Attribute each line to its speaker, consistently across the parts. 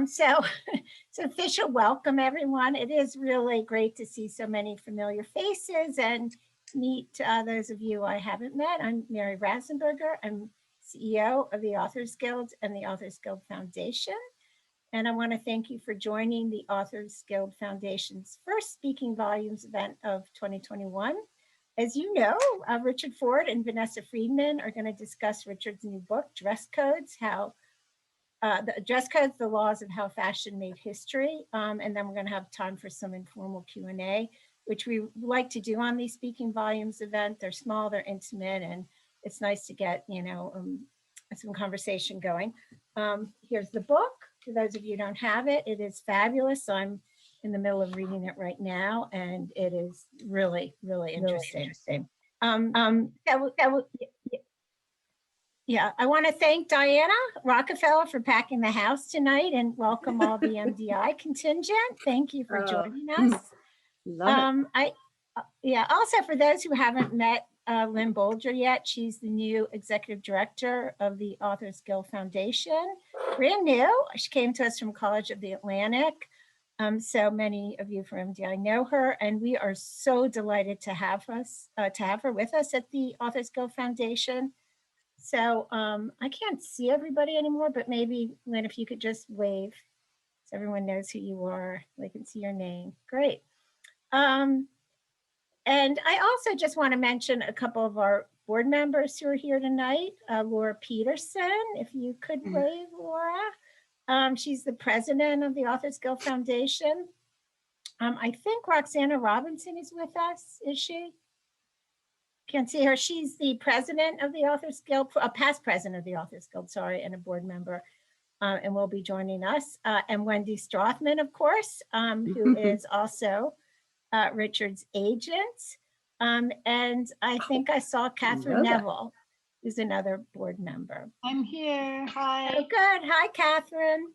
Speaker 1: So it's an official welcome, everyone. It is really great to see so many familiar faces and meet those of you I haven't met. I'm Mary Rasenberger. I'm CEO of the Authors Guild and the Authors Guild Foundation. And I want to thank you for joining the Authors Guild Foundation's first Speaking Volumes event of 2021. As you know, Richard Ford and Vanessa Friedman are going to discuss Richard's new book, Dress Codes, the dress codes, the laws of how fashion made history. And then we're going to have time for some informal Q&A, which we like to do on these Speaking Volumes event. They're small, they're intimate, and it's nice to get, some conversation going. Here's the book. For those of you who don't have it, it is fabulous. I'm in the middle of reading it right now, and it is really, really interesting. Yeah, I want to thank Diana Rockefeller for packing the house tonight and welcome all the MDI contingent. Thank you for joining us. Also for those who haven't met Lynn Bolger yet, she's the new executive director of the Authors Guild Foundation. Brand new. She came to us from College of the Atlantic. So many of you from MDI know her, and we are so delighted to have her with us at the Authors Guild Foundation. So I can't see everybody anymore, but maybe, Lynn, if you could just wave so everyone knows who you are, they can see your name. Great. And I also just want to mention a couple of our board members who are here tonight. Laura Peterson, if you could wave, Laura. She's the president of the Authors Guild Foundation. I think Roxana Robinson is with us, is she? Can't see her. She's the president of the Authors Guild, a past president of the Authors Guild, sorry, and a board member, and will be joining us. And Wendy Strothman, of course, who is also Richard's agent. And I think I saw Catherine Neville, who's another board member.
Speaker 2: I'm here. Hi.
Speaker 1: Oh, good. Hi, Catherine.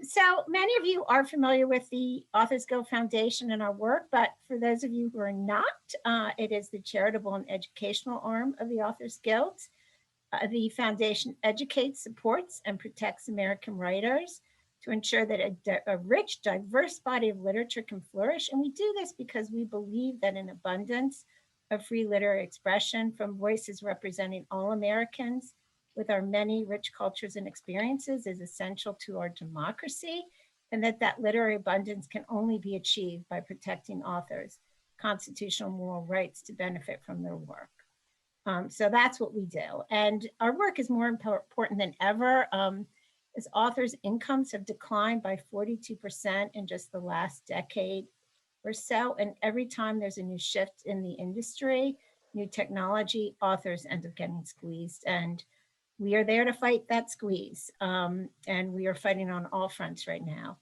Speaker 1: So many of you are familiar with the Authors Guild Foundation and our work, but for those of you who are not, it is the charitable and educational arm of the Authors Guild. The foundation educates, supports, and protects American writers to ensure that a rich, diverse body of literature can flourish. And we do this because we believe that an abundance of free literary expression from voices representing all Americans with our many rich cultures and experiences is essential to our democracy, and that literary abundance can only be achieved by protecting authors' constitutional moral rights to benefit from their work. So that's what we do. And our work is more important than ever, as authors' incomes have declined by 42% in just the last decade or so. And every time there's a new shift in the industry, new technology, authors end up getting squeezed. And we are there to fight that squeeze, and we are fighting on all fronts right now.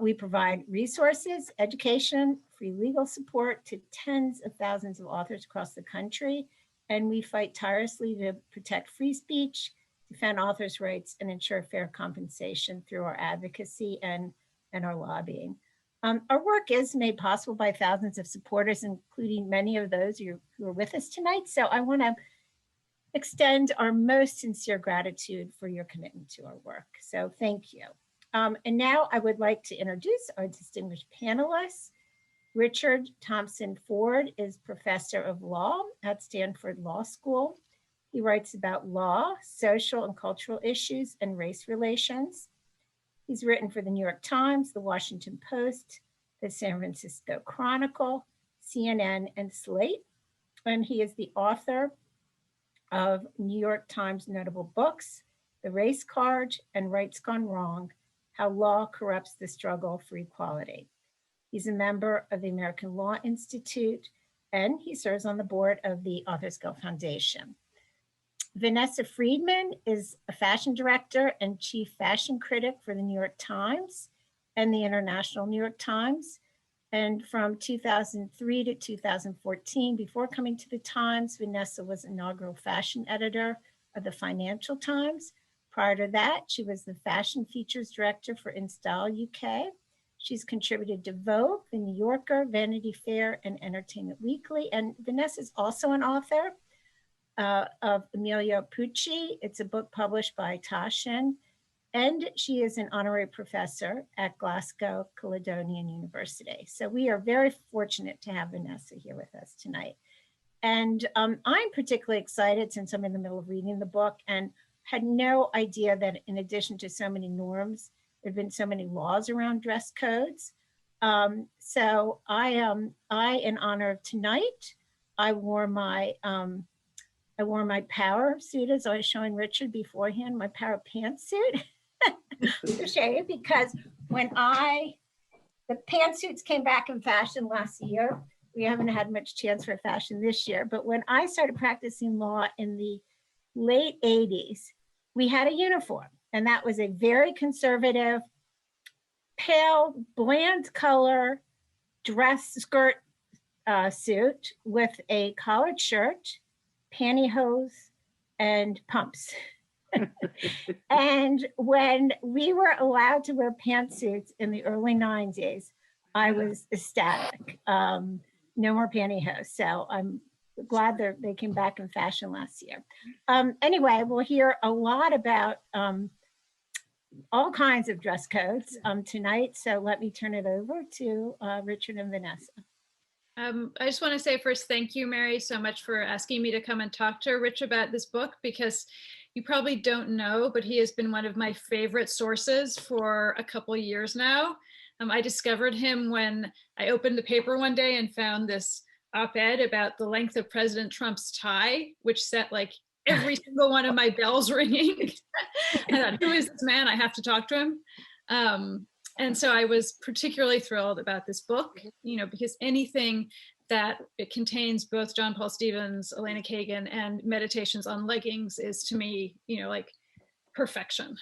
Speaker 1: We provide resources, education, free legal support to tens of thousands of authors across the country, and we fight tirelessly to protect free speech, defend authors' rights, and ensure fair compensation through our advocacy and our lobbying. Our work is made possible by thousands of supporters, including many of those who are with us tonight. So I want to extend our most sincere gratitude for your commitment to our work. So thank you. And now I would like to introduce our distinguished panelists. Richard Thompson Ford is professor of law at Stanford Law School. He writes about law, social and cultural issues, and race relations. He's written for the New York Times, the Washington Post, the San Francisco Chronicle, CNN, and Slate. And he is the author of New York Times notable books, The Race Card and Rights Gone Wrong, How Law Corrupts the Struggle for Equality. He's a member of the American Law Institute, and he serves on the board of the Authors Guild Foundation. Vanessa Friedman is a fashion director and chief fashion critic for the New York Times and the International New York Times. And from 2003 to 2014, before coming to the Times, Vanessa was inaugural fashion editor of the Financial Times. Prior to that, she was the fashion features director for InStyle UK. She's contributed to Vogue, The New Yorker, Vanity Fair, and Entertainment Weekly. And Vanessa is also an author of Emilio Pucci. It's a book published by Taschen. and she is an honorary professor at Glasgow Caledonian University. So we are very fortunate to have Vanessa here with us tonight. And I'm particularly excited since I'm in the middle of reading the book and had no idea that in addition to so many norms, there have been so many laws around dress codes. So in honor of tonight, I wore my power suit, as I was showing Richard beforehand, my power pantsuit to show you, because when the pantsuits came back in fashion last year, we haven't had much chance for fashion this year, but when I started practicing law in the late 80s, we had a uniform, and that was a very conservative, pale, bland color dress skirt suit with a collared shirt, pantyhose, and pumps. And when we were allowed to wear pantsuits in the early 90s, I was ecstatic. No more pantyhose. So I'm glad they came back in fashion last year. Anyway, we'll hear a lot about all kinds of dress codes tonight. So let me turn it over to Richard and Vanessa.
Speaker 2: I just want to say first, thank you, Mary, so much for asking me to come and talk to Rich about this book, because you probably don't know, but he has been one of my favorite sources for a couple of years now. I discovered him when I opened the paper one day and found this op-ed about the length of President Trump's tie, which set like every single one of my bells ringing. I thought, who is this man? I have to talk to him. And so I was particularly thrilled about this book, because anything that it contains both John Paul Stevens, Elena Kagan, and meditations on leggings is, to me, like perfection.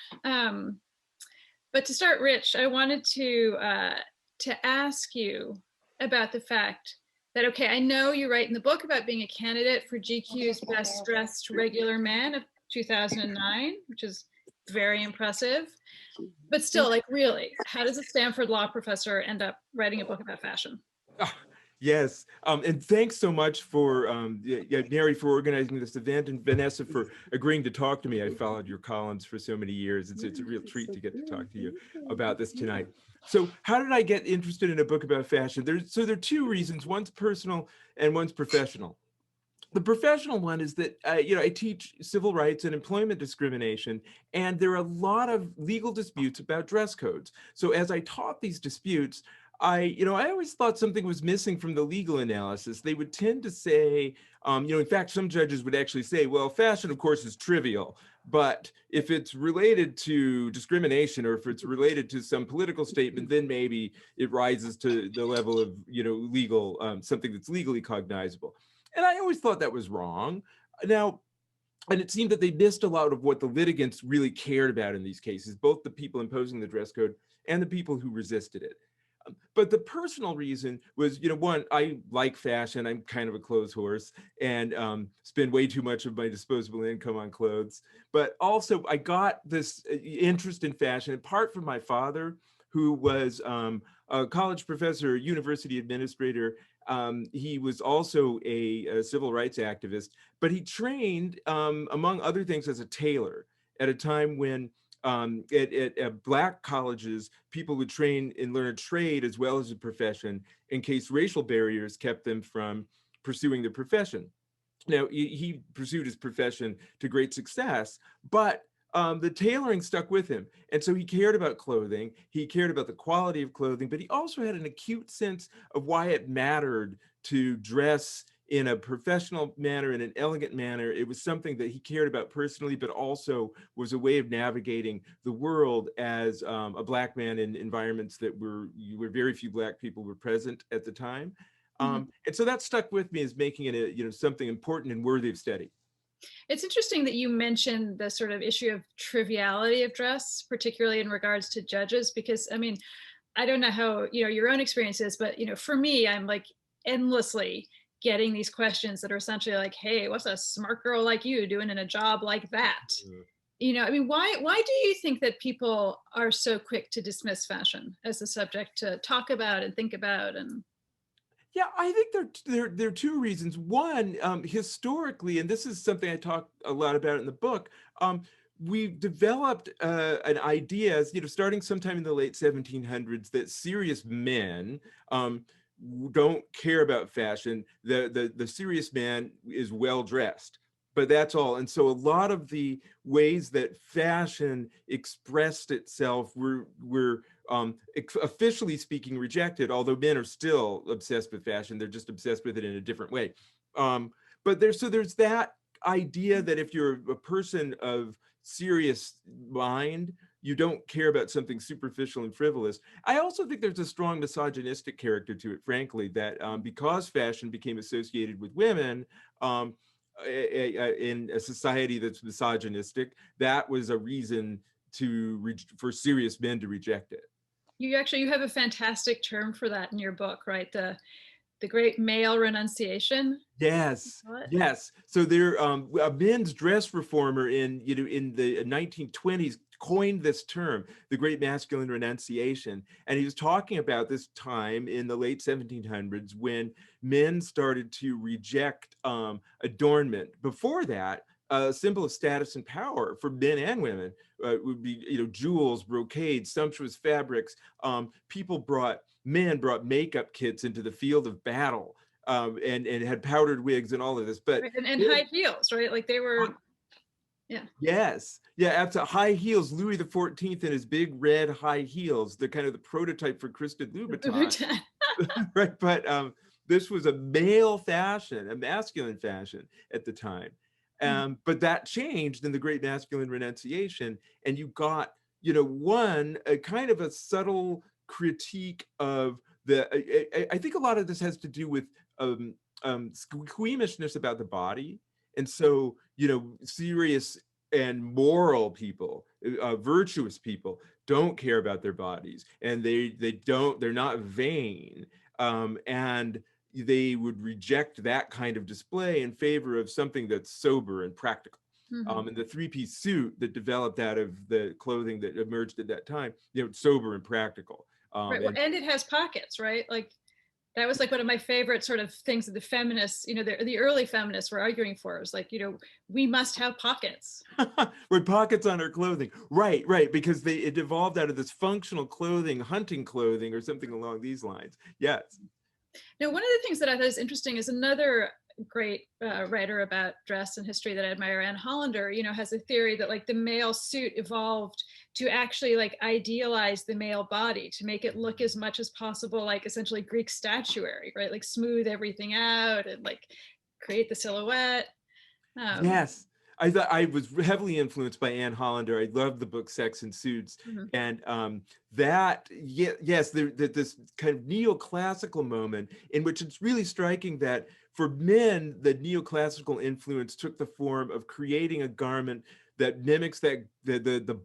Speaker 2: But to start, Rich, I wanted to ask you about the fact that, okay, I know you write in the book about being a candidate for GQ's Best Dressed Regular Man of 2009, which is very impressive. But still, like, really, how does a Stanford law professor end up writing a book about fashion?
Speaker 3: Yes, and thanks so much for Mary, for organizing this event, and Vanessa for agreeing to talk to me. I followed your columns for so many years. It's a real treat to get to talk to you about this tonight. So how did I get interested in a book about fashion? There are two reasons. One's personal and one's professional. The professional one is that I teach civil rights and employment discrimination, and there are a lot of legal disputes about dress codes. So as I taught these disputes, I always thought something was missing from the legal analysis. They would tend to say, in fact, some judges would actually say, well, fashion, of course, is trivial, but if it's related to discrimination or if it's related to some political statement, then maybe it rises to the level of, legal, something that's legally cognizable. And I always thought that was wrong. Now, and it seemed that they missed a lot of what the litigants really cared about in these cases, both the people imposing the dress code and the people who resisted it. But the personal reason was, one, I like fashion. I'm kind of a clothes horse and spend way too much of my disposable income on clothes. But also I got this interest in fashion, apart from my father, who was a college professor, university administrator. He was also a civil rights activist, but he trained, among other things, as a tailor at a time when at Black colleges, people would train and learn a trade as well as a profession in case racial barriers kept them from pursuing the profession. Now, he pursued his profession to great success, but the tailoring stuck with him. And so he cared about clothing, he cared about the quality of clothing, but he also had an acute sense of why it mattered to dress in a professional manner, in an elegant manner. It was something that he cared about personally, but also was a way of navigating the world as a Black man in environments that where very few Black people were present at the time. And so that stuck with me as making it something important and worthy of study.
Speaker 2: It's interesting that you mentioned the sort of issue of triviality of dress, particularly in regards to judges, because I don't know how your own experience is, but for me, I'm like endlessly getting these questions that are essentially like, hey, what's a smart girl like you doing in a job like that? Why do you think that people are so quick to dismiss fashion as a subject to talk about and think about? And
Speaker 3: yeah, I think there are two reasons. One, historically, and this is something I talk a lot about in the book, we've developed an idea, starting sometime in the late 1700s, that serious men don't care about fashion. The serious man is well dressed, but that's all. And so a lot of the ways that fashion expressed itself were officially speaking rejected, although men are still obsessed with fashion. They're just obsessed with it in a different way. But there's that idea that if you're a person of serious mind, you don't care about something superficial and frivolous. I also think there's a strong misogynistic character to it, frankly, that because fashion became associated with women in a society that's misogynistic, that was a reason for serious men to reject it.
Speaker 2: You have a fantastic term for that in your book, right? The great male renunciation.
Speaker 3: Yes, yes. So there, a men's dress reformer in the 1920s coined this term, the great masculine renunciation, and he was talking about this time in the late 1700s when men started to reject adornment. Before that, a symbol of status and power for men and women would be jewels, brocades, sumptuous fabrics. Men brought makeup kits into the field of battle, and had powdered wigs and all of this. But
Speaker 2: right, and high heels, right? Like they were, yeah.
Speaker 3: Yes, yeah, absolutely. High heels. Louis XIV and his big red high heels. They're kind of the prototype for Christian Louboutin, right? But this was a male fashion, a masculine fashion at the time. But that changed in the Great Masculine Renunciation, and you got, a kind of a subtle critique of I think a lot of this has to do with squeamishness about the body. And so, serious and moral people, virtuous people, don't care about their bodies, and they're not vain, and they would reject that kind of display in favor of something that's sober and practical. And the three-piece suit that developed out of the clothing that emerged at that time, sober and practical.
Speaker 2: Right. Well, and it has pockets, right? Like that was like one of my favorite sort of things that the feminists, the early feminists were arguing for. It was like, we must have pockets.
Speaker 3: With pockets on our clothing. Right. Because it evolved out of this functional clothing, hunting clothing, or something along these lines. Yes.
Speaker 2: Now, one of the things that I thought is interesting is another great writer about dress and history that I admire, Anne Hollander, has a theory that like the male suit evolved to actually like idealize the male body, to make it look as much as possible like essentially Greek statuary, right? Like smooth everything out and like create the silhouette.
Speaker 3: Yes. I was heavily influenced by Anne Hollander. I loved the book Sex and Suits. And yes, this kind of neoclassical moment in which it's really striking that for men, the neoclassical influence took the form of creating a garment that mimics the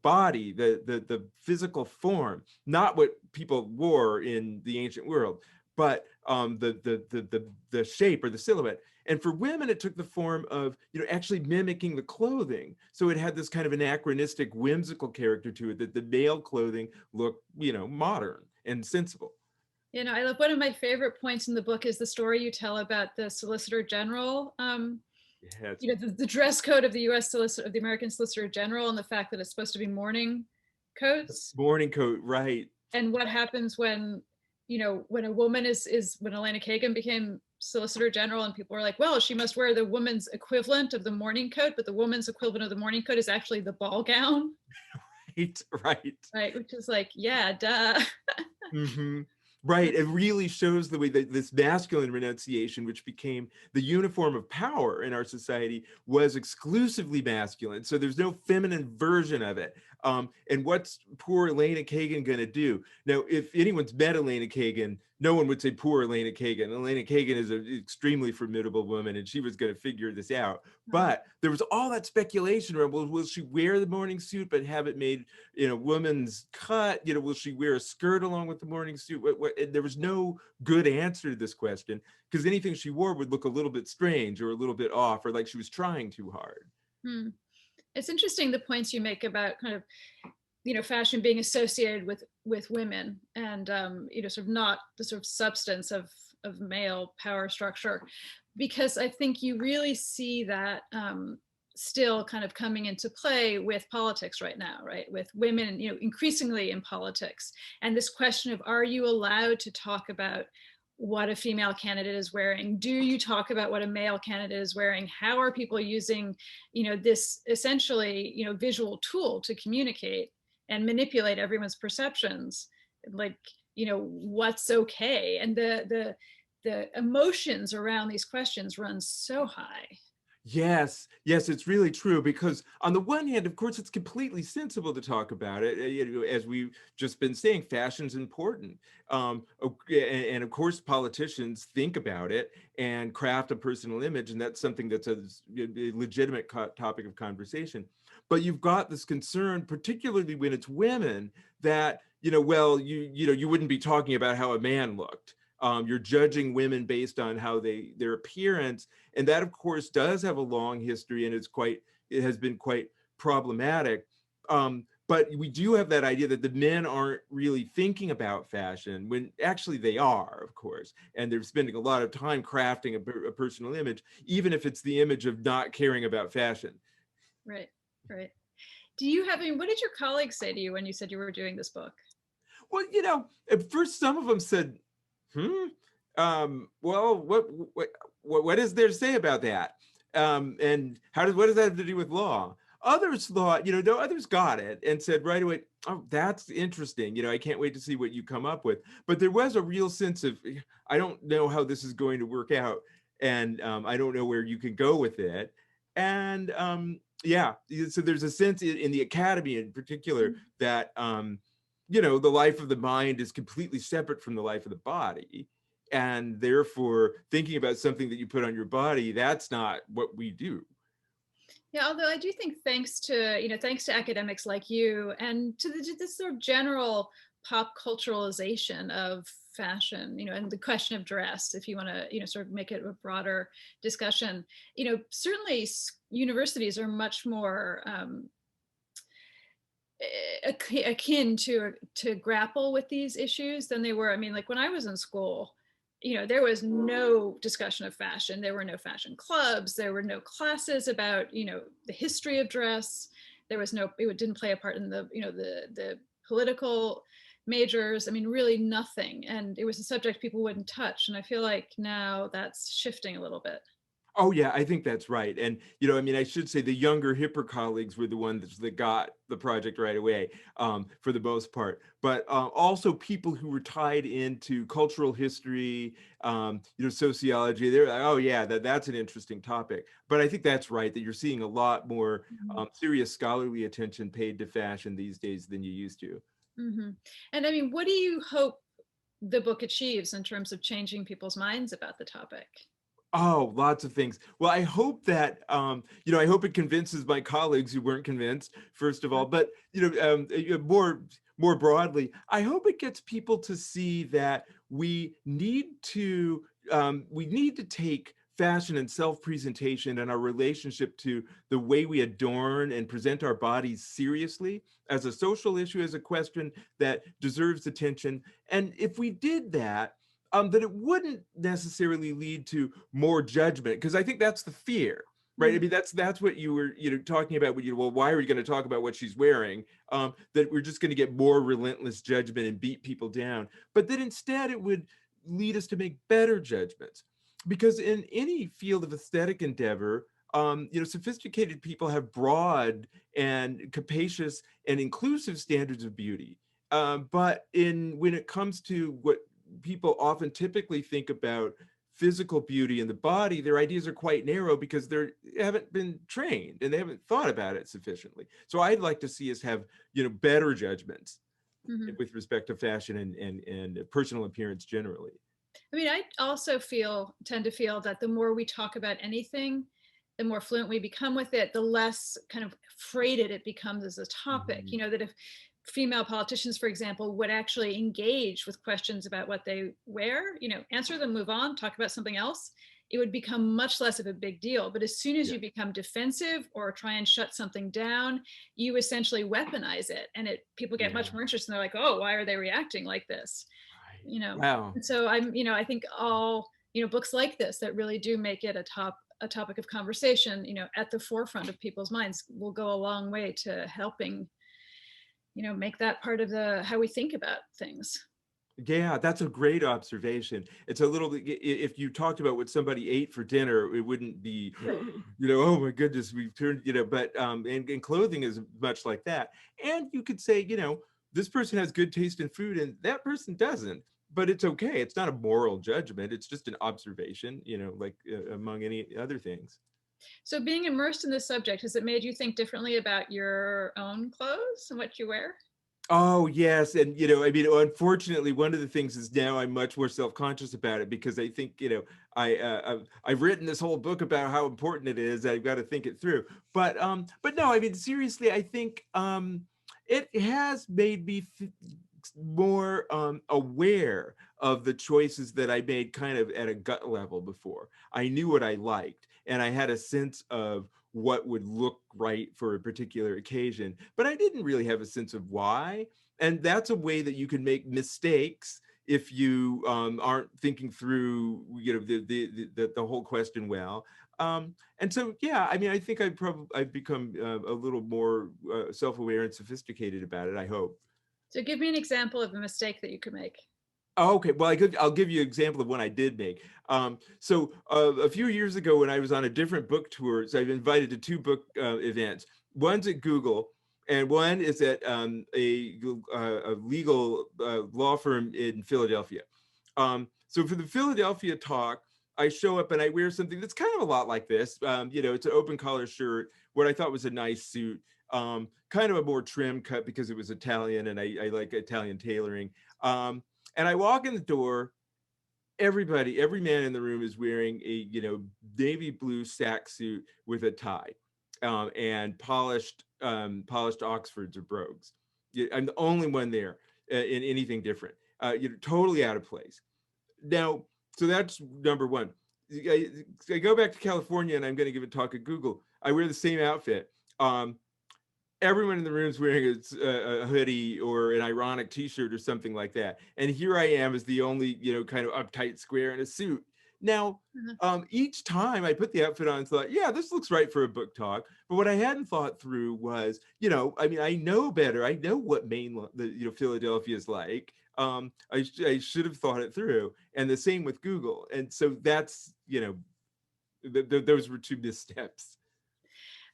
Speaker 3: body, the physical form, not what people wore in the ancient world, but the shape or the silhouette. And for women, it took the form of, actually mimicking the clothing. So it had this kind of anachronistic, whimsical character to it, that the male clothing looked, modern and sensible.
Speaker 2: I love, one of my favorite points in the book is the story you tell about the Solicitor General. The dress code of the U.S. Solicitor, of the American Solicitor General, and the fact that it's supposed to be morning coats.
Speaker 3: Morning coat, right.
Speaker 2: And what happens when, when a woman when Elena Kagan became Solicitor General, and people were like, well, she must wear the woman's equivalent of the morning coat, but the woman's equivalent of the morning coat is actually the ball gown. Right, which is like, yeah, duh.
Speaker 3: Right. It really shows the way that this masculine renunciation, which became the uniform of power in our society, was exclusively masculine. So there's no feminine version of it. And what's poor Elena Kagan going to do? Now, if anyone's met Elena Kagan, no one would say poor Elena Kagan. Elena Kagan is an extremely formidable woman, and she was going to figure this out. But there was all that speculation around, well, will she wear the morning suit but have it made, woman's cut? Will she wear a skirt along with the morning suit? There was no good answer to this question, because anything she wore would look a little bit strange or a little bit off, or like she was trying too hard.
Speaker 2: It's interesting the points you make about kind of, fashion being associated with women, and sort of not the sort of substance of male power structure, because I think you really see that still kind of coming into play with politics right now, right? With women, increasingly in politics. And this question of, are you allowed to talk about what a female candidate is wearing? Do you talk about what a male candidate is wearing? How are people using, this essentially, visual tool to communicate and manipulate everyone's perceptions? Like, what's okay? And the emotions around these questions run so high.
Speaker 3: Yes, yes, it's really true, because on the one hand, of course, it's completely sensible to talk about it. As we've just been saying, fashion's important. And of course, politicians think about it and craft a personal image, and that's something that's a legitimate topic of conversation. But you've got this concern, particularly when it's women, that, well, you wouldn't be talking about how a man looked. You're judging women based on how their appearance, and that, of course, does have a long history, and it has been quite problematic. But we do have that idea that the men aren't really thinking about fashion, when actually they are, of course, and they're spending a lot of time crafting a personal image, even if it's the image of not caring about fashion.
Speaker 2: Right, right. Do you have what did your colleagues say to you when you said you were doing this book?
Speaker 3: Well, at first some of them said, well, what is there to say about that? And what does that have to do with law? Others thought, others got it and said right away, oh, that's interesting. I can't wait to see what you come up with. But there was a real sense of, I don't know how this is going to work out. And I don't know where you can go with it. And yeah, so there's a sense in the academy in particular that, the life of the mind is completely separate from the life of the body. And therefore, thinking about something that you put on your body, that's not what we do.
Speaker 2: Yeah, although I do think thanks to academics like you and to this sort of general pop culturalization of fashion, and the question of dress, if you want to, sort of make it a broader discussion, certainly universities are much more akin to grapple with these issues than they were. I mean, like when I was in school, there was no discussion of fashion. There were no fashion clubs. There were no classes about, the history of dress. There was it didn't play a part in the political majors. I mean, really nothing. And it was a subject people wouldn't touch. And I feel like now that's shifting a little bit.
Speaker 3: Oh yeah, I think that's right. And I should say the younger, hipper colleagues were the ones that got the project right away, for the most part. But also people who were tied into cultural history, sociology. They're like, oh yeah, that's an interesting topic. But I think that's right, that you're seeing a lot more serious scholarly attention paid to fashion these days than you used to.
Speaker 2: Mm-hmm. And I mean, what do you hope the book achieves in terms of changing people's minds about the topic?
Speaker 3: Oh, lots of things. Well, I hope that, I hope it convinces my colleagues who weren't convinced, first of all, but, more broadly, I hope it gets people to see that we need to take fashion and self-presentation and our relationship to the way we adorn and present our bodies seriously as a social issue, as a question that deserves attention. And if we did that, that it wouldn't necessarily lead to more judgment, because I think that's the fear, right? I mean, that's what you were, talking about. Well, why are we going to talk about what she's wearing? That we're just going to get more relentless judgment and beat people down. But that instead it would lead us to make better judgments, because in any field of aesthetic endeavor, sophisticated people have broad and capacious and inclusive standards of beauty. But when it comes to what people often typically think about physical beauty in the body, their ideas are quite narrow because they haven't been trained and they haven't thought about it sufficiently. So I'd like to see us have, better judgments with respect to fashion and personal appearance generally.
Speaker 2: I mean, I also tend to feel that the more we talk about anything, the more fluent we become with it, the less kind of freighted it becomes as a topic. That if female politicians, for example, would actually engage with questions about what they wear, answer them, move on, talk about something else, it would become much less of a big deal. But as soon as you become defensive or try and shut something down, you essentially weaponize it, and people get much more interested. And they're like, oh, why are they reacting like this?
Speaker 3: Wow.
Speaker 2: And so I think all, books like this that really do make it a a topic of conversation, at the forefront of people's minds will go a long way to helping, make that part of how we think about things.
Speaker 3: Yeah, that's a great observation. It's a little, if you talked about what somebody ate for dinner, it wouldn't be, oh my goodness, we've turned, but, and clothing is much like that. And you could say, this person has good taste in food and that person doesn't, but it's okay. It's not a moral judgment. It's just an observation, like among any other things.
Speaker 2: So being immersed in this subject, has it made you think differently about your own clothes and what you wear?
Speaker 3: Oh, yes. And, unfortunately, one of the things is now I'm much more self-conscious about it because I think, I've written this whole book about how important it is. I've got to think it through. But no, seriously, I think it has made me more aware of the choices that I made kind of at a gut level before. I knew what I liked and I had a sense of what would look right for a particular occasion, but I didn't really have a sense of why. And that's a way that you can make mistakes if you aren't thinking through, the whole question well. And so, yeah, I think I've become a little more self-aware and sophisticated about it, I hope.
Speaker 2: So give me an example of a mistake that you could make.
Speaker 3: Oh, okay, well, I'll give you an example of one I did make. So a few years ago when I was on a different book tour, so I've been invited to two book events. One's at Google and one is at a legal law firm in Philadelphia. So for the Philadelphia talk, I show up and I wear something that's kind of a lot like this. It's an open collar shirt, what I thought was a nice suit, kind of a more trim cut because it was Italian and I like Italian tailoring. And I walk in the door, every man in the room is wearing a, navy blue sack suit with a tie and polished Oxfords or brogues. I'm the only one there in anything different. Totally out of place. Now, so that's number one. I go back to California and I'm going to give a talk at Google. I wear the same outfit. Everyone in the room is wearing a hoodie or an ironic t-shirt or something like that. And here I am as the only, kind of uptight square in a suit. Now, each time I put the outfit on and thought, yeah, this looks right for a book talk. But what I hadn't thought through was, I know better. I know what Philadelphia is like. I should have thought it through. And the same with Google. And so that's, those were two missteps.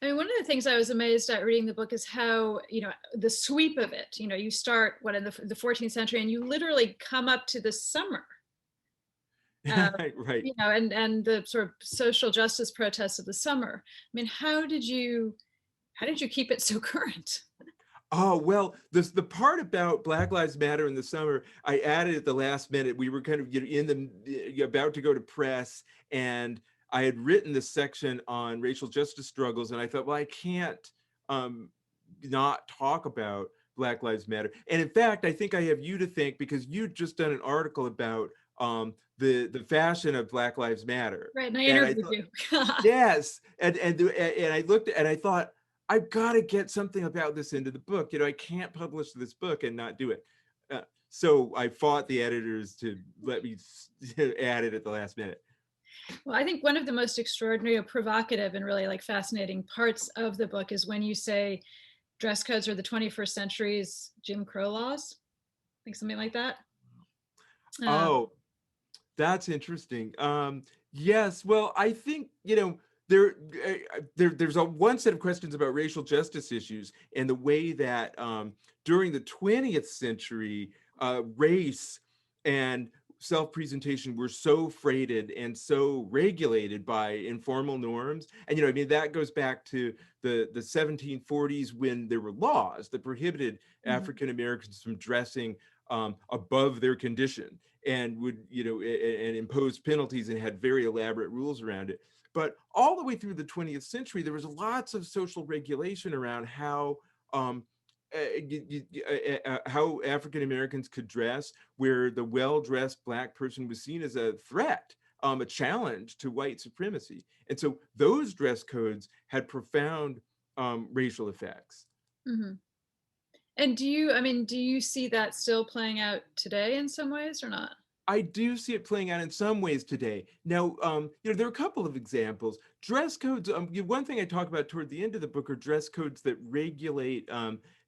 Speaker 2: One of the things I was amazed at reading the book is how, the sweep of it, you start in the 14th century and you literally come up to the summer.
Speaker 3: Right.
Speaker 2: And the sort of social justice protests of the summer. How did you keep it so current?
Speaker 3: Oh, well, the part about Black Lives Matter in the summer, I added at the last minute. We were kind of about to go to press and I had written this section on racial justice struggles, and I thought, well, I can't not talk about Black Lives Matter. And in fact, I think I have you to thank because you'd just done an article about the fashion of Black Lives Matter.
Speaker 2: Right, and I interviewed you.
Speaker 3: Yes, and I looked and I thought, I've got to get something about this into the book. I can't publish this book and not do it. So I fought the editors to let me add it at the last minute.
Speaker 2: Well, I think one of the most extraordinary or provocative and really fascinating parts of the book is when you say dress codes are the 21st century's Jim Crow laws. I think something like that.
Speaker 3: Oh, that's interesting. Yes, well, I think, there's one set of questions about racial justice issues and the way that during the 20th century, race and self-presentation were so freighted and so regulated by informal norms. And, that goes back to the 1740s when there were laws that prohibited African Americans from dressing above their condition and would, and imposed penalties and had very elaborate rules around it. But all the way through the 20th century, there was lots of social regulation around how African Americans could dress, where the well-dressed Black person was seen as a threat, a challenge to white supremacy. And so those dress codes had profound racial effects.
Speaker 2: Mm-hmm. And do you see that still playing out today in some ways or not?
Speaker 3: I do see it playing out in some ways today. Now, there are a couple of examples. dress codes, one thing I talk about toward the end of the book are dress codes that regulate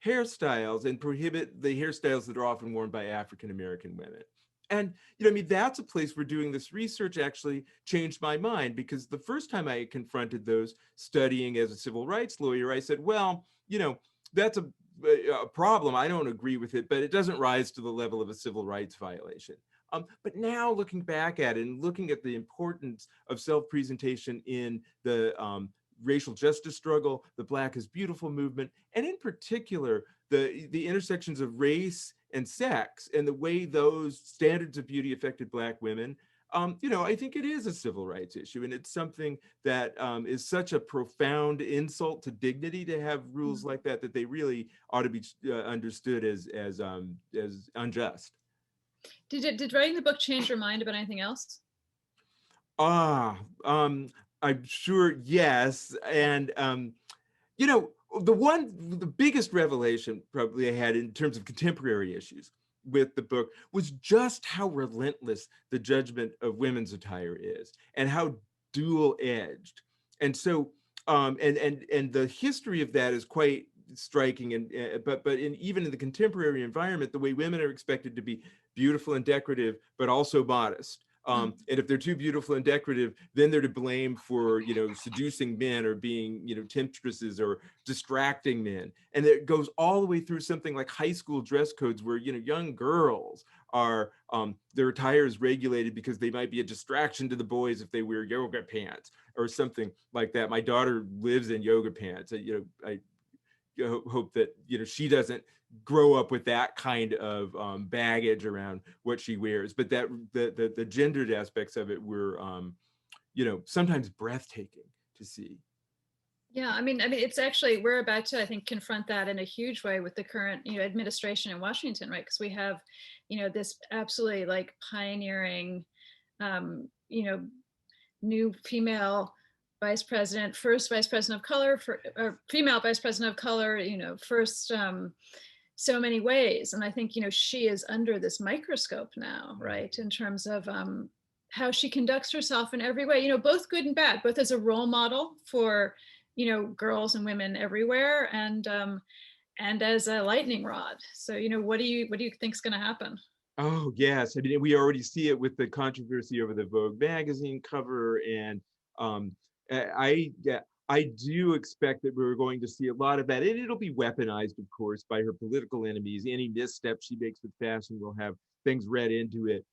Speaker 3: hairstyles and prohibit the hairstyles that are often worn by African American women. And, I mean, that's a place where doing this research actually changed my mind, because the first time I confronted those studying as a civil rights lawyer, I said, well, that's a problem. I don't agree with it, but it doesn't rise to the level of a civil rights violation. But now looking back at it and looking at the importance of self-presentation in the racial justice struggle, the Black is Beautiful movement, and in particular, the intersections of race and sex and the way those standards of beauty affected Black women, I think it is a civil rights issue. And it's something that is such a profound insult to dignity to have rules like that, that they really ought to be understood as unjust.
Speaker 2: Did writing the book change your mind about anything else?
Speaker 3: I'm sure, yes. And, the biggest revelation probably I had in terms of contemporary issues with the book was just how relentless the judgment of women's attire is and how dual-edged. And so, and the history of that is quite striking. And but even in the contemporary environment, the way women are expected to be beautiful and decorative, but also modest. And if they're too beautiful and decorative, then they're to blame for, seducing men or being, temptresses or distracting men. And it goes all the way through something like high school dress codes where, young girls are, their attire is regulated because they might be a distraction to the boys if they wear yoga pants or something like that. My daughter lives in yoga pants. I hope that, she doesn't grow up with that kind of baggage around what she wears, but that the gendered aspects of it were, sometimes breathtaking to see.
Speaker 2: Yeah, I mean, it's actually, we're about to, I think, confront that in a huge way with the current, administration in Washington, right? Because we have, this absolutely like pioneering, new female vice president, first vice president of color, or female vice president of color, first so many ways. And I think, she is under this microscope now, right? In terms of how she conducts herself in every way, both good and bad, both as a role model for, girls and women everywhere, and as a lightning rod. So, what do you think is going to happen?
Speaker 3: Oh, yes. I mean, we already see it with the controversy over the Vogue magazine cover. And I do expect that we're going to see a lot of that. And it'll be weaponized, of course, by her political enemies. Any misstep she makes with fashion will have things read into it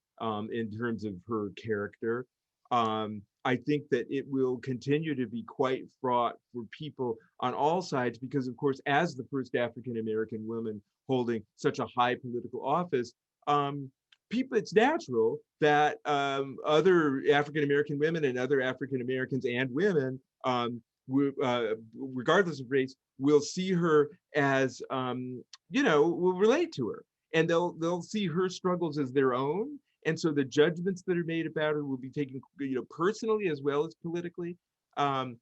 Speaker 3: in terms of her character. I think that it will continue to be quite fraught for people on all sides because, of course, as the first African-American woman holding such a high political office, it's natural that other African-American women and other African-Americans and women, regardless of race, will see her as, will relate to her, and they'll see her struggles as their own. And so the judgments that are made about her will be taken, personally as well as politically. Kamala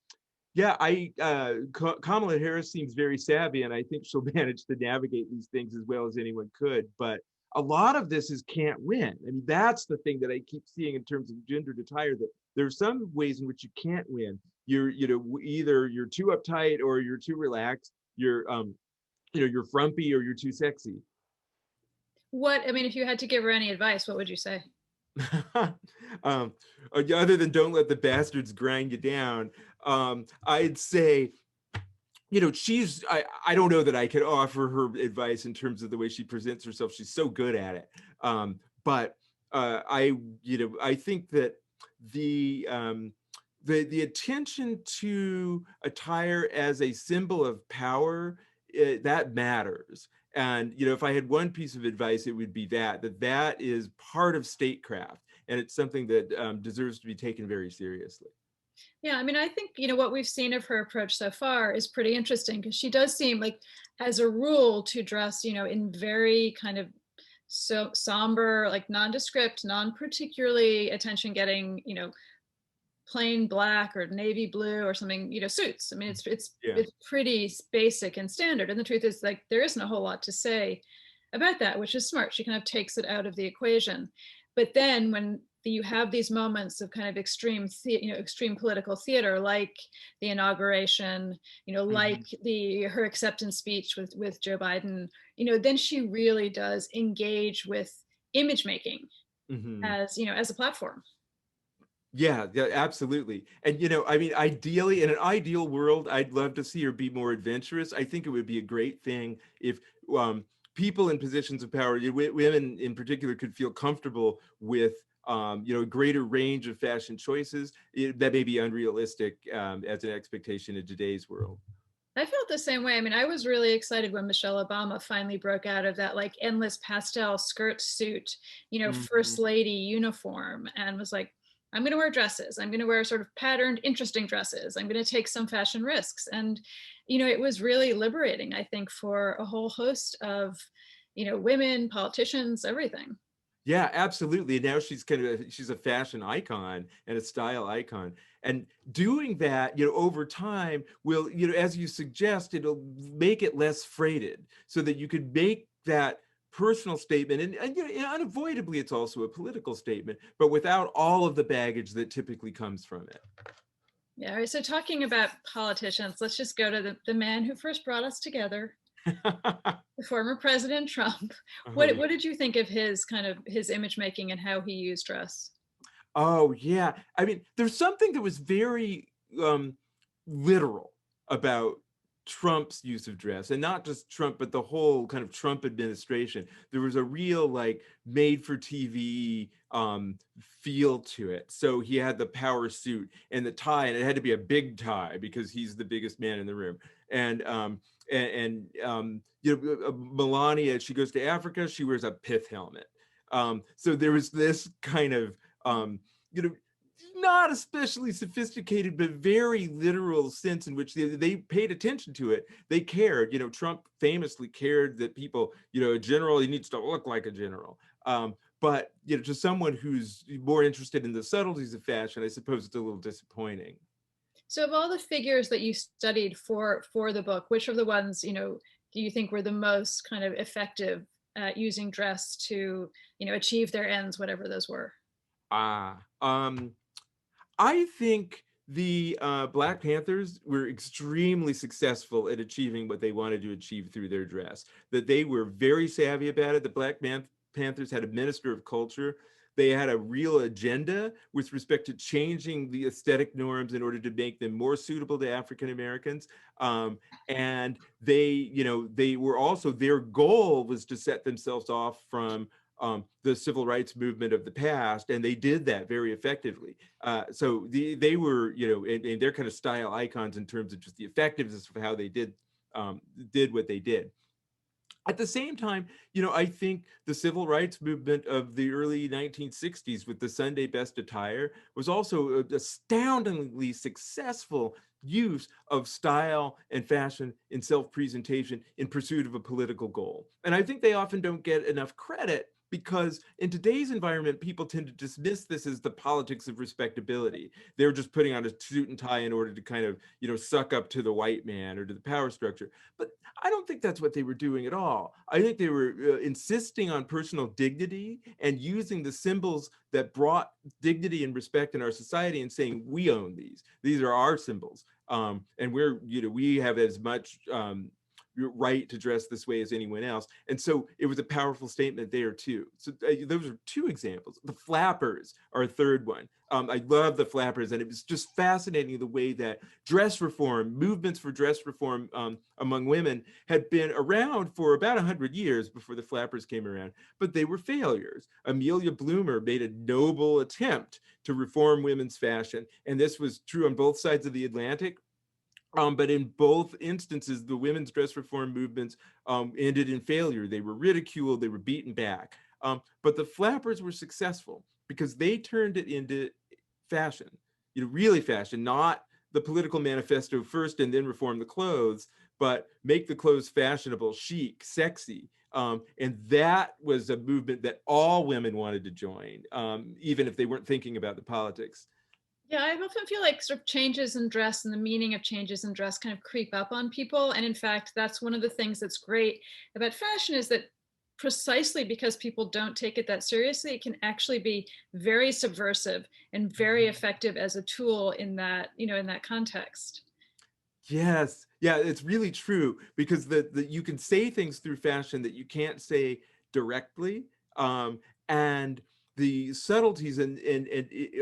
Speaker 3: Harris seems very savvy, and I think she'll manage to navigate these things as well as anyone could. But a lot of this is can't win. I mean, that's the thing that I keep seeing in terms of gendered attire, that there's some ways in which you can't win. You're, either you're too uptight or you're too relaxed. You're, you're frumpy or you're too sexy.
Speaker 2: If you had to give her any advice, what would you say?
Speaker 3: Other than don't let the bastards grind you down, I'd say, I don't know that I could offer her advice in terms of the way she presents herself. She's so good at it. But I think that the attention to attire as a symbol of power, that matters. And, if I had one piece of advice, it would be that is part of statecraft. And it's something that deserves to be taken very seriously.
Speaker 2: Yeah, I think, what we've seen of her approach so far is pretty interesting, because she does seem like, as a rule, to dress, in very kind of so somber, like nondescript, non-particularly attention-getting, plain black or navy blue or something, suits. It's pretty basic and standard. And the truth is, like, there isn't a whole lot to say about that, which is smart. She kind of takes it out of the equation. But then when you have these moments of kind of extreme, extreme political theater, like the inauguration, like her acceptance speech with Joe Biden, then she really does engage with image making as a platform.
Speaker 3: Yeah, yeah, absolutely. And I mean, ideally, in an ideal world, I'd love to see her be more adventurous. I think it would be a great thing if people in positions of power, women in particular, could feel comfortable with a greater range of fashion choices. That may be unrealistic as an expectation in today's world.
Speaker 2: I felt the same way. I mean, I was really excited when Michelle Obama finally broke out of that like endless pastel skirt suit, first lady uniform, and was like, I'm going to wear dresses. I'm going to wear sort of patterned, interesting dresses. I'm going to take some fashion risks. And, it was really liberating, I think, for a whole host of, women, politicians, everything.
Speaker 3: Yeah, absolutely. And now she's a fashion icon and a style icon. And doing that, over time will, as you suggest, it'll make it less freighted so that you could make that personal statement. And unavoidably, it's also a political statement, but without all of the baggage that typically comes from it.
Speaker 2: Yeah. All right. So talking about politicians, let's just go to the man who first brought us together. The former President Trump. What did you think of his image making and how he used dress?
Speaker 3: Oh yeah, I mean, there's something that was very literal about Trump's use of dress, and not just Trump, but the whole kind of Trump administration. There was a real like made for TV feel to it. So he had the power suit and the tie, and it had to be a big tie because he's the biggest man in the room. And Melania, she goes to Africa, she wears a pith helmet. So there was this kind of not especially sophisticated, but very literal sense in which they paid attention to it. They cared. Trump famously cared that people, a general, he needs to look like a general. But to someone who's more interested in the subtleties of fashion, I suppose it's a little disappointing.
Speaker 2: So of all the figures that you studied for the book, which of the ones, do you think were the most kind of effective at using dress to, achieve their ends, whatever those were?
Speaker 3: I think the Black Panthers were extremely successful at achieving what they wanted to achieve through their dress, that they were very savvy about it. The Black Panthers had a minister of culture. They had a real agenda with respect to changing the aesthetic norms in order to make them more suitable to African Americans. And they were also, their goal was to set themselves off from the civil rights movement of the past, and they did that very effectively. So they were, and they're kind of style icons in terms of just the effectiveness of how they did what they did. At the same time, I think the civil rights movement of the early 1960s with the Sunday best attire was also an astoundingly successful use of style and fashion in self-presentation in pursuit of a political goal. And I think they often don't get enough credit because in today's environment, people tend to dismiss this as the politics of respectability. They're just putting on a suit and tie in order to kind of, suck up to the white man or to the power structure. But I don't think that's what they were doing at all. I think they were insisting on personal dignity and using the symbols that brought dignity and respect in our society and saying, we own these. These are our symbols. And we have as much right to dress this way as anyone else. And so it was a powerful statement there too. So those are two examples. The flappers are a third one. I love the flappers, and it was just fascinating the way that dress reform, movements for dress reform among women had been around for about 100 years before the flappers came around, but they were failures. Amelia Bloomer made a noble attempt to reform women's fashion, and this was true on both sides of the Atlantic. But in both instances, the women's dress reform movements ended in failure. They were ridiculed, they were beaten back. But the flappers were successful because they turned it into fashion, really fashion, not the political manifesto first and then reform the clothes, but make the clothes fashionable, chic, sexy. And that was a movement that all women wanted to join, even if they weren't thinking about the politics.
Speaker 2: Yeah, I often feel like sort of changes in dress and the meaning of changes in dress kind of creep up on people. And in fact, that's one of the things that's great about fashion is that precisely because people don't take it that seriously, it can actually be very subversive and very effective as a tool in that, in that context.
Speaker 3: Yes, yeah, it's really true because the you can say things through fashion that you can't say directly, and the subtleties and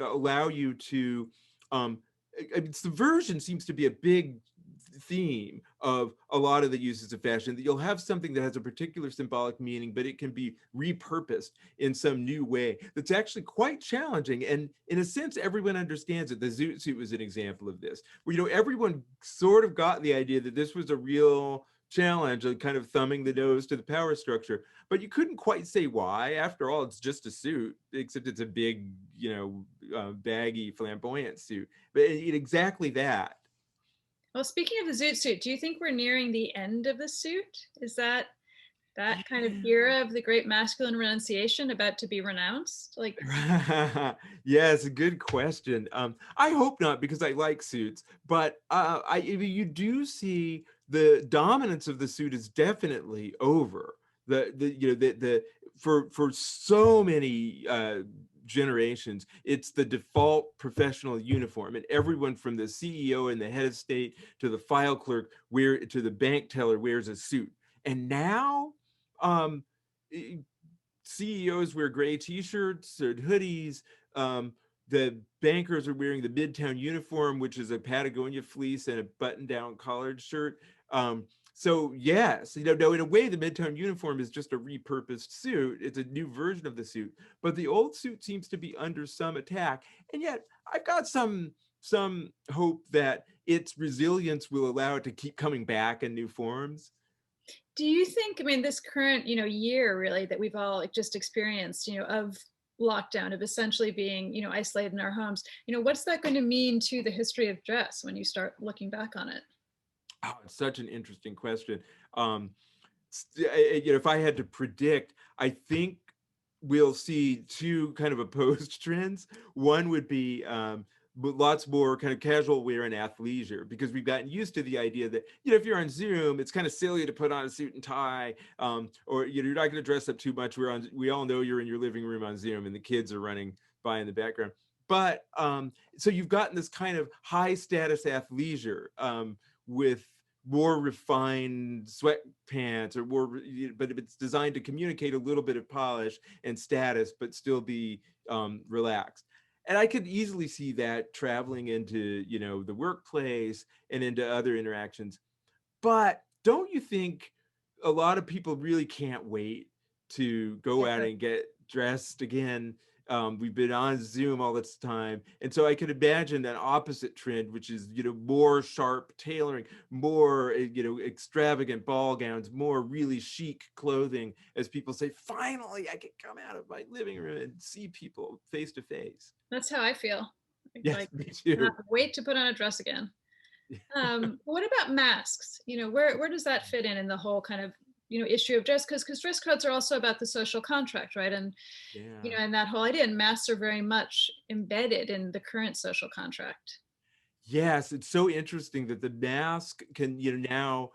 Speaker 3: allow you to, um, I mean, subversion seems to be a big theme of a lot of the uses of fashion. That you'll have something that has a particular symbolic meaning, but it can be repurposed in some new way that's actually quite challenging. And in a sense, everyone understands it. The zoot suit was an example of this, where everyone sort of got the idea that this was a real challenge, like kind of thumbing the nose to the power structure, but you couldn't quite say why. After all, it's just a suit, except it's a big, baggy, flamboyant suit. But exactly that.
Speaker 2: Well, speaking of the zoot suit, do you think we're nearing the end of the suit? Is that kind of era of the great masculine renunciation about to be renounced? Like,
Speaker 3: Yes, a good question. I hope not, because I like suits, but you do see the dominance of the suit is definitely over. The for so many generations, it's the default professional uniform, and everyone from the CEO and the head of state to the file clerk to the bank teller wears a suit. And now, um, CEOs wear gray t-shirts or hoodies. Um, the bankers are wearing the Midtown uniform, which is a Patagonia fleece and a button-down collared shirt. So yes, in a way, the Midtown uniform is just a repurposed suit. It's a new version of the suit, but the old suit seems to be under some attack. And yet, I've got some hope that its resilience will allow it to keep coming back in new forms.
Speaker 2: do you think, I mean, this current, year really that we've all just experienced, of lockdown, of essentially being, isolated in our homes, what's that going to mean to the history of dress when you start looking back on it?
Speaker 3: Oh, it's such an interesting question. Um, if I had to predict, I think we'll see two kind of opposed trends. One would be lots more kind of casual wear and athleisure, because we've gotten used to the idea that, if you're on Zoom, it's kind of silly to put on a suit and tie, or you're not going to dress up too much. We all know you're in your living room on Zoom and the kids are running by in the background. But so you've gotten this kind of high status athleisure, with more refined sweatpants, or more, but it's designed to communicate a little bit of polish and status, but still be relaxed. And I could easily see that traveling into, the workplace and into other interactions. But don't you think a lot of people really can't wait to go out and get dressed again? We've been on Zoom all this time. And so I could imagine an opposite trend, which is, more sharp tailoring, more, extravagant ball gowns, more really chic clothing, as people say, finally, I can come out of my living room and see people face to face.
Speaker 2: That's how I feel.
Speaker 3: Yes,
Speaker 2: Like,
Speaker 3: me
Speaker 2: I
Speaker 3: too.
Speaker 2: cannot wait to put on a dress again. What about masks? Where does that fit in the whole kind of, issue of dress? Because dress codes are also about the social contract, right? And,
Speaker 3: Yeah.
Speaker 2: and that whole idea, and masks are very much embedded in the current social contract.
Speaker 3: Yes, it's so interesting that the mask can, now,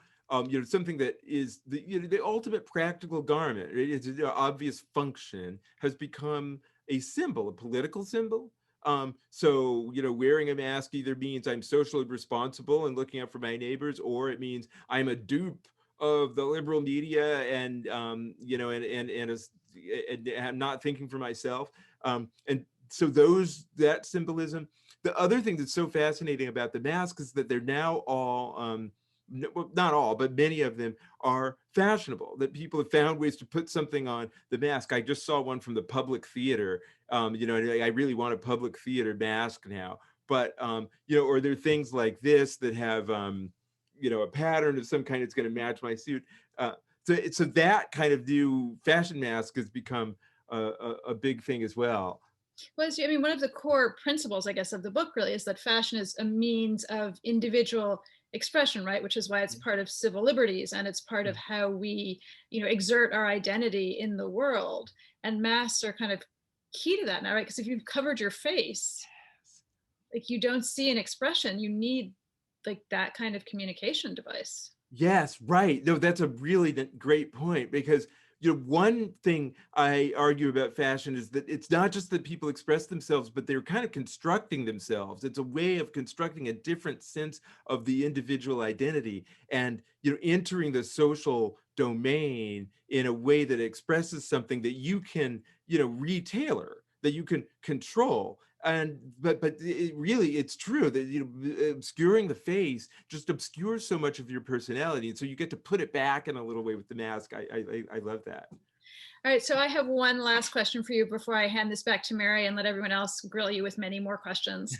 Speaker 3: something that is the ultimate practical garment. It's an obvious function, has become a symbol, a political symbol. So, wearing a mask either means I'm socially responsible and looking out for my neighbors, or it means I'm a dupe of the liberal media, and and I'm not thinking for myself. And so that symbolism. The other thing that's so fascinating about the mask is that they're now all, well, not all, but many of them are fashionable, that people have found ways to put something on the mask. I just saw one from the Public Theater, and I really want a Public Theater mask now. But, or there are things like this that have, a pattern of some kind that's going to match my suit. So that kind of new fashion mask has become a big thing as well.
Speaker 2: Well, I mean, one of the core principles, I guess, of the book really is that fashion is a means of individual expression, right? Which is why it's part of civil liberties, and it's part of how we, exert our identity in the world. And masks are kind of key to that now, right? Because if you've covered your face, like, you don't see an expression, you need like that kind of communication device.
Speaker 3: Yes, right. No, that's a really great point, because one thing I argue about fashion is that it's not just that people express themselves, but they're kind of constructing themselves. It's a way of constructing a different sense of the individual identity and, entering the social domain in a way that expresses something that you can, retailer, that you can control. And but it's true that obscuring the face just obscures so much of your personality, and so you get to put it back in a little way with the mask. I love that.
Speaker 2: All right, so I have one last question for you before I hand this back to Mary and let everyone else grill you with many more questions.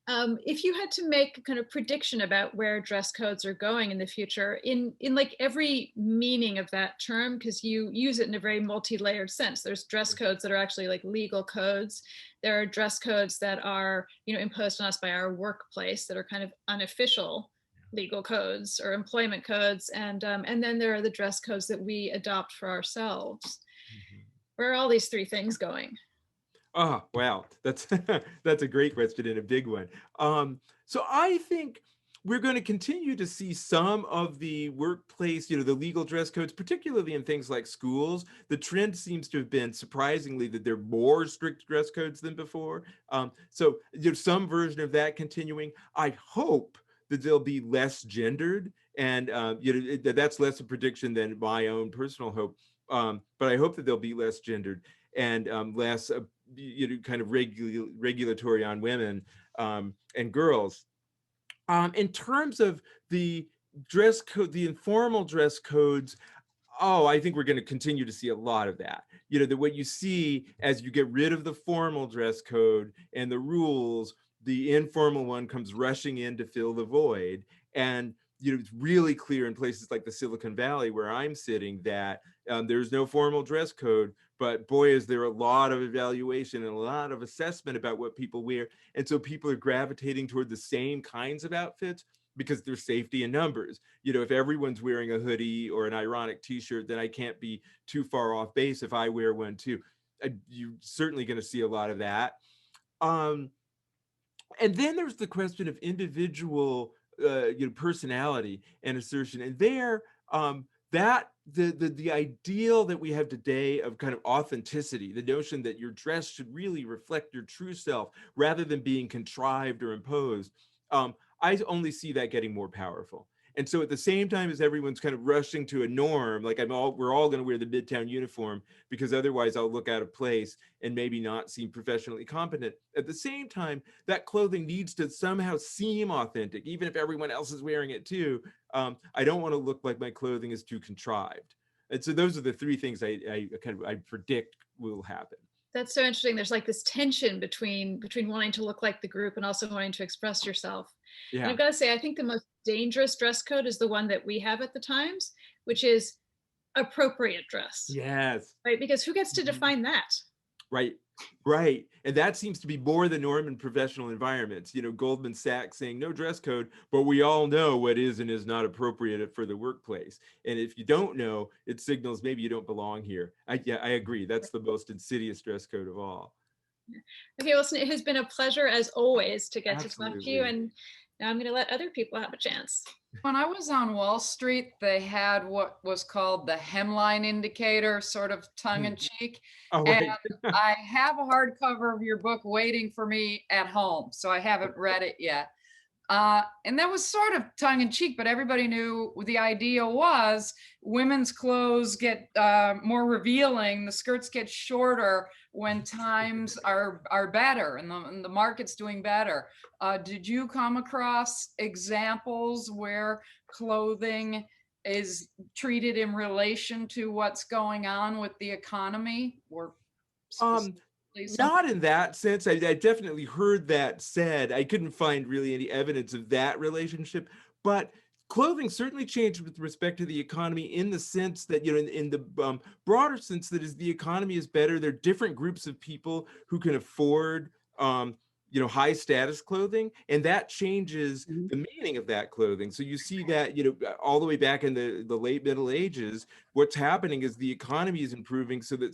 Speaker 2: If you had to make a kind of prediction about where dress codes are going in the future, in like every meaning of that term, because you use it in a very multi-layered sense. There's dress codes that are actually like legal codes. There are dress codes that are, imposed on us by our workplace that are kind of unofficial legal codes or employment codes, and then there are the dress codes that we adopt for ourselves. Where are all these three things going?
Speaker 3: Oh, wow. That's that's a great question and a big one. So I think we're going to continue to see some of the workplace, the legal dress codes, particularly in things like schools. The trend seems to have been, surprisingly, that there are more strict dress codes than before. So there's some version of that continuing. I hope that they'll be less gendered, and that's less a prediction than my own personal hope. But I hope that they'll be less gendered and less, kind of regulatory on women and girls. In terms of the dress code, the informal dress codes, I think we're going to continue to see a lot of that. That what you see as you get rid of the formal dress code and the rules, the informal one comes rushing in to fill the void. And it's really clear in places like the Silicon Valley where I'm sitting that there's no formal dress code, but boy, is there a lot of evaluation and a lot of assessment about what people wear. And so people are gravitating toward the same kinds of outfits because there's safety in numbers. If everyone's wearing a hoodie or an ironic t-shirt, then I can't be too far off base if I wear one too. You're certainly going to see a lot of that. And then there's the question of individual personality and assertion. And there, that the ideal that we have today of kind of authenticity, the notion that your dress should really reflect your true self rather than being contrived or imposed, I only see that getting more powerful. And so at the same time as everyone's kind of rushing to a norm, like we're all going to wear the Midtown uniform because otherwise I'll look out of place and maybe not seem professionally competent. At the same time, that clothing needs to somehow seem authentic, even if everyone else is wearing it too. I don't want to look like my clothing is too contrived. And so those are the three things I predict will happen.
Speaker 2: That's so interesting. There's like this tension between wanting to look like the group and also wanting to express yourself.
Speaker 3: Yeah.
Speaker 2: And I've got to say, I think the most dangerous dress code is the one that we have at the Times, which is appropriate dress.
Speaker 3: Yes.
Speaker 2: Right? Because who gets to define that?
Speaker 3: Right. Right. And that seems to be more the norm in professional environments. Goldman Sachs saying no dress code, but we all know what is and is not appropriate for the workplace. And if you don't know, it signals maybe you don't belong here. I agree. That's the most insidious dress code of all.
Speaker 2: Okay, well, listen, it has been a pleasure as always to get
Speaker 3: Absolutely.
Speaker 2: to talk to you. And now I'm going to let other people have a chance.
Speaker 4: When I was on Wall Street, they had what was called the hemline indicator, sort of tongue in cheek.
Speaker 3: Oh, right.
Speaker 4: And I have a hardcover of your book waiting for me at home, so I haven't read it yet. And that was sort of tongue in cheek, but everybody knew the idea was women's clothes get more revealing, the skirts get shorter when times are better and the market's doing better. Did you come across examples where clothing is treated in relation to what's going on with the economy, or
Speaker 3: not in that sense. I definitely heard that said. I couldn't find really any evidence of that relationship, but clothing certainly changed with respect to the economy in the sense that, in the broader sense that as the economy is better, there are different groups of people who can afford, high status clothing, and that changes the meaning of that clothing. So you see that, all the way back in the late Middle Ages, what's happening is the economy is improving so that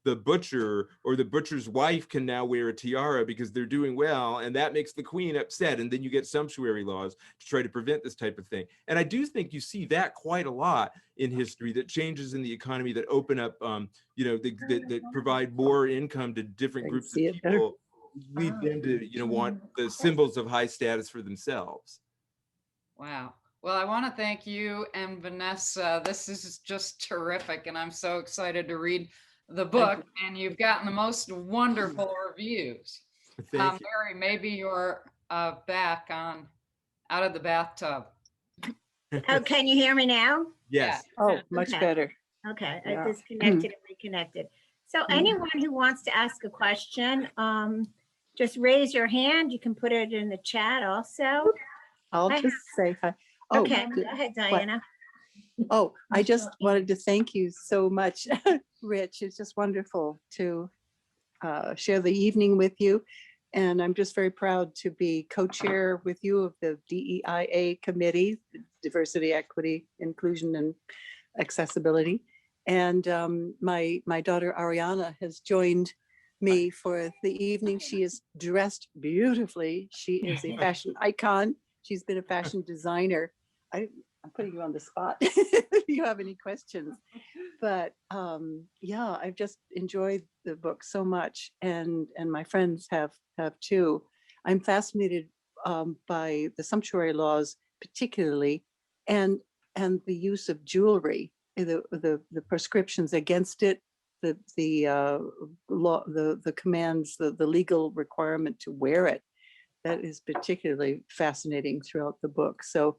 Speaker 3: the butcher or the butcher's wife can now wear a tiara because they're doing well, and that makes the queen upset. And then you get sumptuary laws to try to prevent this type of thing. And I do think you see that quite a lot in history, that changes in the economy that open up, that provide more income to different groups of people, lead them to, want the symbols of high status for themselves.
Speaker 4: Wow. Well, I want to thank you and Vanessa. This is just terrific, and I'm so excited to read the book. And you've gotten the most wonderful reviews.
Speaker 3: Thank you.
Speaker 4: Mary, maybe you're back on out of the bathtub.
Speaker 1: Oh, can you hear me now?
Speaker 3: Yes.
Speaker 5: Oh, much
Speaker 1: Okay.
Speaker 5: better.
Speaker 1: Okay,
Speaker 5: Yeah.
Speaker 1: I disconnected and reconnected. So anyone who wants to ask a question, just raise your hand. You can put it in the chat also.
Speaker 5: I'll
Speaker 1: I
Speaker 5: just say hi. Oh,
Speaker 1: Okay,
Speaker 5: good.
Speaker 1: go ahead, Diana.
Speaker 5: Oh, I just wanted to thank you so much, Rich. It's just wonderful to share the evening with you. And I'm just very proud to be co-chair with you of the DEIA committee, Diversity, Equity, Inclusion, and Accessibility. And my daughter Ariana has joined me for the evening. She is dressed beautifully. She is a fashion icon. She's been a fashion designer. I'm putting you on the spot if you have any questions. But yeah, I've just enjoyed the book so much, and my friends have too. I'm fascinated by the sumptuary laws particularly, and the use of jewelry, the prescriptions against it, the law, the commands, the legal requirement to wear it. That is particularly fascinating throughout the book. So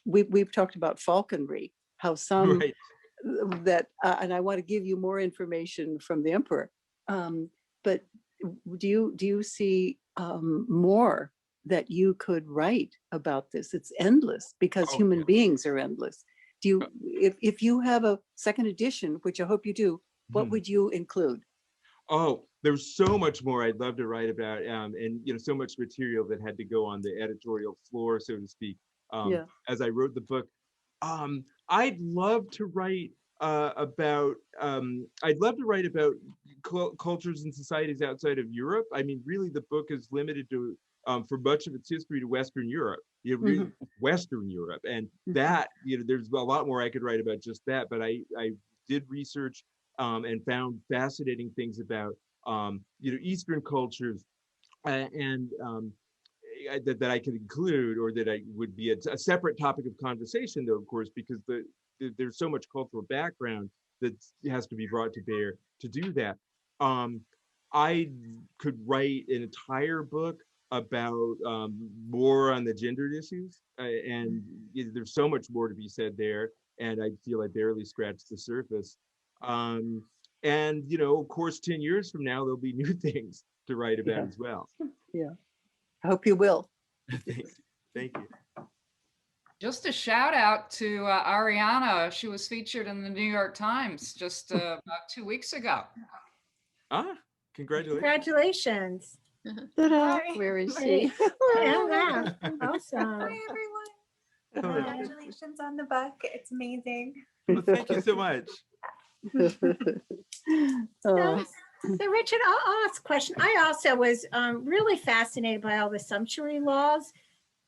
Speaker 5: we've talked about falconry, how some
Speaker 3: Right.
Speaker 5: that and I want to give you more information from the emperor. But do you see more that you could write about this? It's endless because
Speaker 3: Oh,
Speaker 5: human
Speaker 3: yeah.
Speaker 5: beings are endless. Do you, if you have a second edition, which I hope you do, what would you include?
Speaker 3: Oh, there's so much more I'd love to write about, and so much material that had to go on the editorial floor, so to speak,
Speaker 5: Yeah.
Speaker 3: as I wrote the book. I'd love to write about cultures and societies outside of Europe. I mean, really, the book is limited to, for much of its history, to Western Europe. Really Western Europe, and that there's a lot more I could write about just that. But I did research and found fascinating things about Eastern cultures, and that I could include, or that I would be a separate topic of conversation, though, of course, because there's so much cultural background that has to be brought to bear to do that. I could write an entire book about more on the gendered issues, and there's so much more to be said there, and I feel I barely scratched the surface. And of course, 10 years from now, there'll be new things to write about as well.
Speaker 5: Yeah. I hope you will.
Speaker 3: Thank you.
Speaker 4: Just a shout out to Ariana. She was featured in the New York Times just about 2 weeks ago.
Speaker 3: Congratulations.
Speaker 1: Congratulations.
Speaker 5: Ta-da.
Speaker 6: Hi.
Speaker 5: Where is she?
Speaker 1: Yeah, awesome.
Speaker 6: Hi, everyone. Congratulations on the book. It's amazing.
Speaker 3: Well, thank you so much.
Speaker 5: Oh,
Speaker 1: So Richard, I'll ask a question. I also was really fascinated by all the sumptuary laws.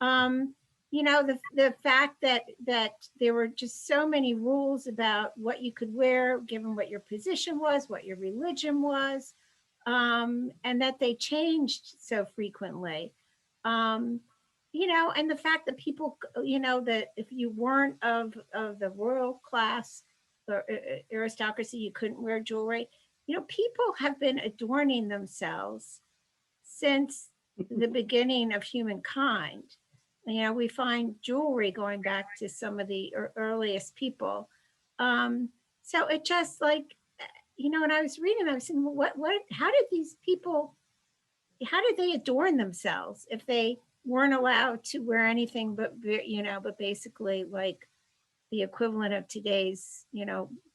Speaker 1: The fact that there were just so many rules about what you could wear, given what your position was, what your religion was, and that they changed so frequently. And the fact that people, that if you weren't of the royal class or aristocracy, you couldn't wear jewelry. People have been adorning themselves since the beginning of humankind. We find jewelry going back to some of the earliest people. So it just like, when I was reading, I was saying, how did they adorn themselves if they weren't allowed to wear anything but basically like the equivalent of today's,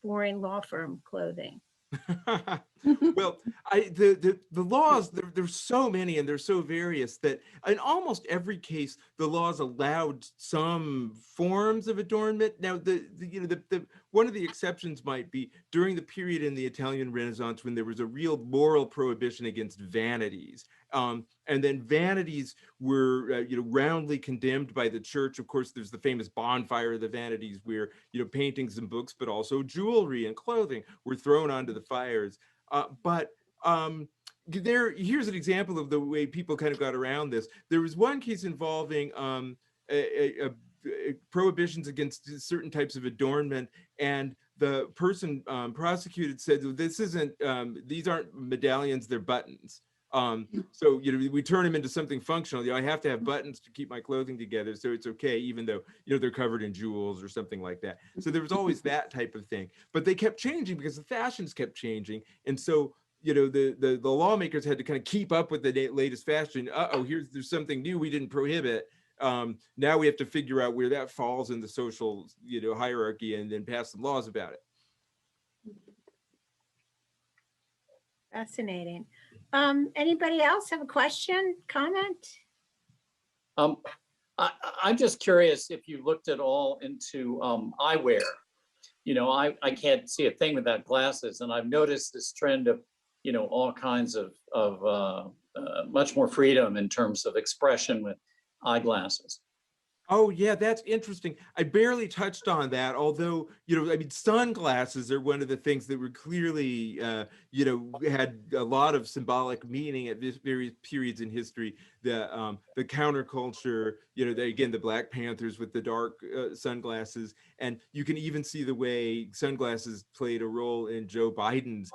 Speaker 1: boring law firm clothing?
Speaker 3: Well, the laws, there's so many and they're so various that in almost every case, the laws allowed some forms of adornment. Now, the one of the exceptions might be during the period in the Italian Renaissance when there was a real moral prohibition against vanities. And then vanities were, roundly condemned by the church. Of course, there's the famous bonfire of the vanities where, paintings and books, but also jewelry and clothing were thrown onto the fires. Here's an example of the way people kind of got around this. There was one case involving prohibitions against certain types of adornment, and the person prosecuted said, this isn't, these aren't medallions, they're buttons. So, we turn them into something functional. I have to have buttons to keep my clothing together, so it's okay, even though, they're covered in jewels or something like that. So there was always that type of thing, but they kept changing because the fashions kept changing. And so, the lawmakers had to kind of keep up with the latest fashion. There's something new we didn't prohibit. Now we have to figure out where that falls in the social, hierarchy, and then pass some laws about it.
Speaker 1: Fascinating. Anybody else have a question, comment?
Speaker 7: I'm just curious if you looked at all into eyewear. I can't see a thing without glasses, and I've noticed this trend of, all kinds of much more freedom in terms of expression with eyeglasses.
Speaker 3: Oh yeah, that's interesting. I barely touched on that, although, sunglasses are one of the things that were clearly, had a lot of symbolic meaning at various periods in history. The counterculture, again, the Black Panthers with the dark sunglasses. And you can even see the way sunglasses played a role in Joe Biden's.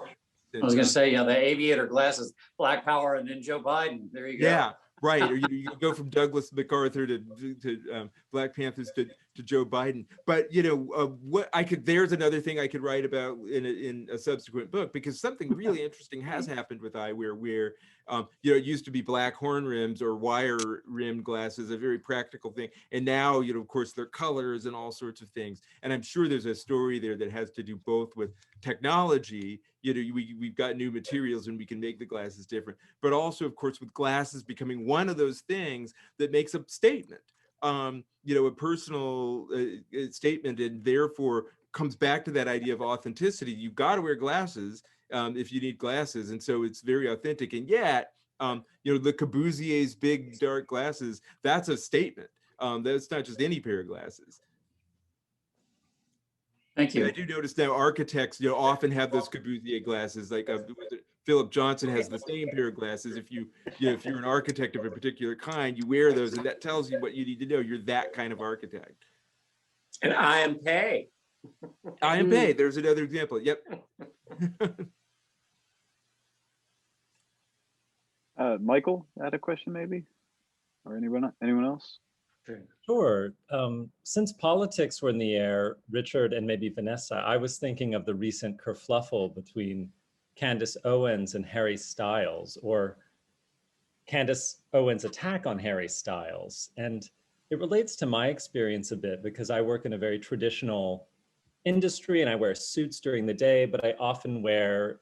Speaker 7: I was going to say, the aviator glasses, Black Power, and then Joe Biden. There you go.
Speaker 3: Yeah. Right, or you go from Douglas MacArthur to Black Panthers to Joe Biden. But there's another thing I could write about in a subsequent book, because something really interesting has happened with eyewear, where it used to be black horn rims or wire rimmed glasses, a very practical thing, and now of course they're colors and all sorts of things. And I'm sure there's a story there that has to do both with technology. We've got new materials and we can make the glasses different, but also of course with glasses becoming one of those things that makes a statement, a personal statement, and therefore comes back to that idea of authenticity. You've got to wear glasses if you need glasses, and so it's very authentic. And yet, Le Corbusier's big dark glasses, that's a statement. That's not just any pair of glasses.
Speaker 7: Thank you.
Speaker 3: And I do notice now architects, often have those Corbusier glasses. Like Philip Johnson has the same pair of glasses. If you're an architect of a particular kind, you wear those, and that tells you what you need to know. You're that kind of architect.
Speaker 7: And I am Pei.
Speaker 3: I am Pei. There's another example. Yep.
Speaker 8: Michael had a question, maybe, or anyone else?
Speaker 9: Sure. Since politics were in the air, Richard and maybe Vanessa, I was thinking of the recent kerfluffle between Candace Owens and Harry Styles, or Candace Owens' attack on Harry Styles. And it relates to my experience a bit, because I work in a very traditional industry and I wear suits during the day, but I often wear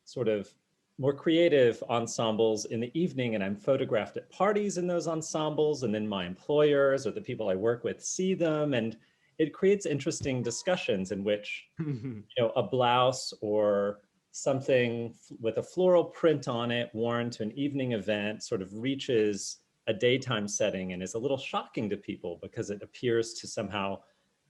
Speaker 9: sort of more creative ensembles in the evening, and I'm photographed at parties in those ensembles, and then my employers or the people I work with see them, and it creates interesting discussions in which a blouse or something with a floral print on it worn to an evening event sort of reaches a daytime setting and is a little shocking to people because it appears to somehow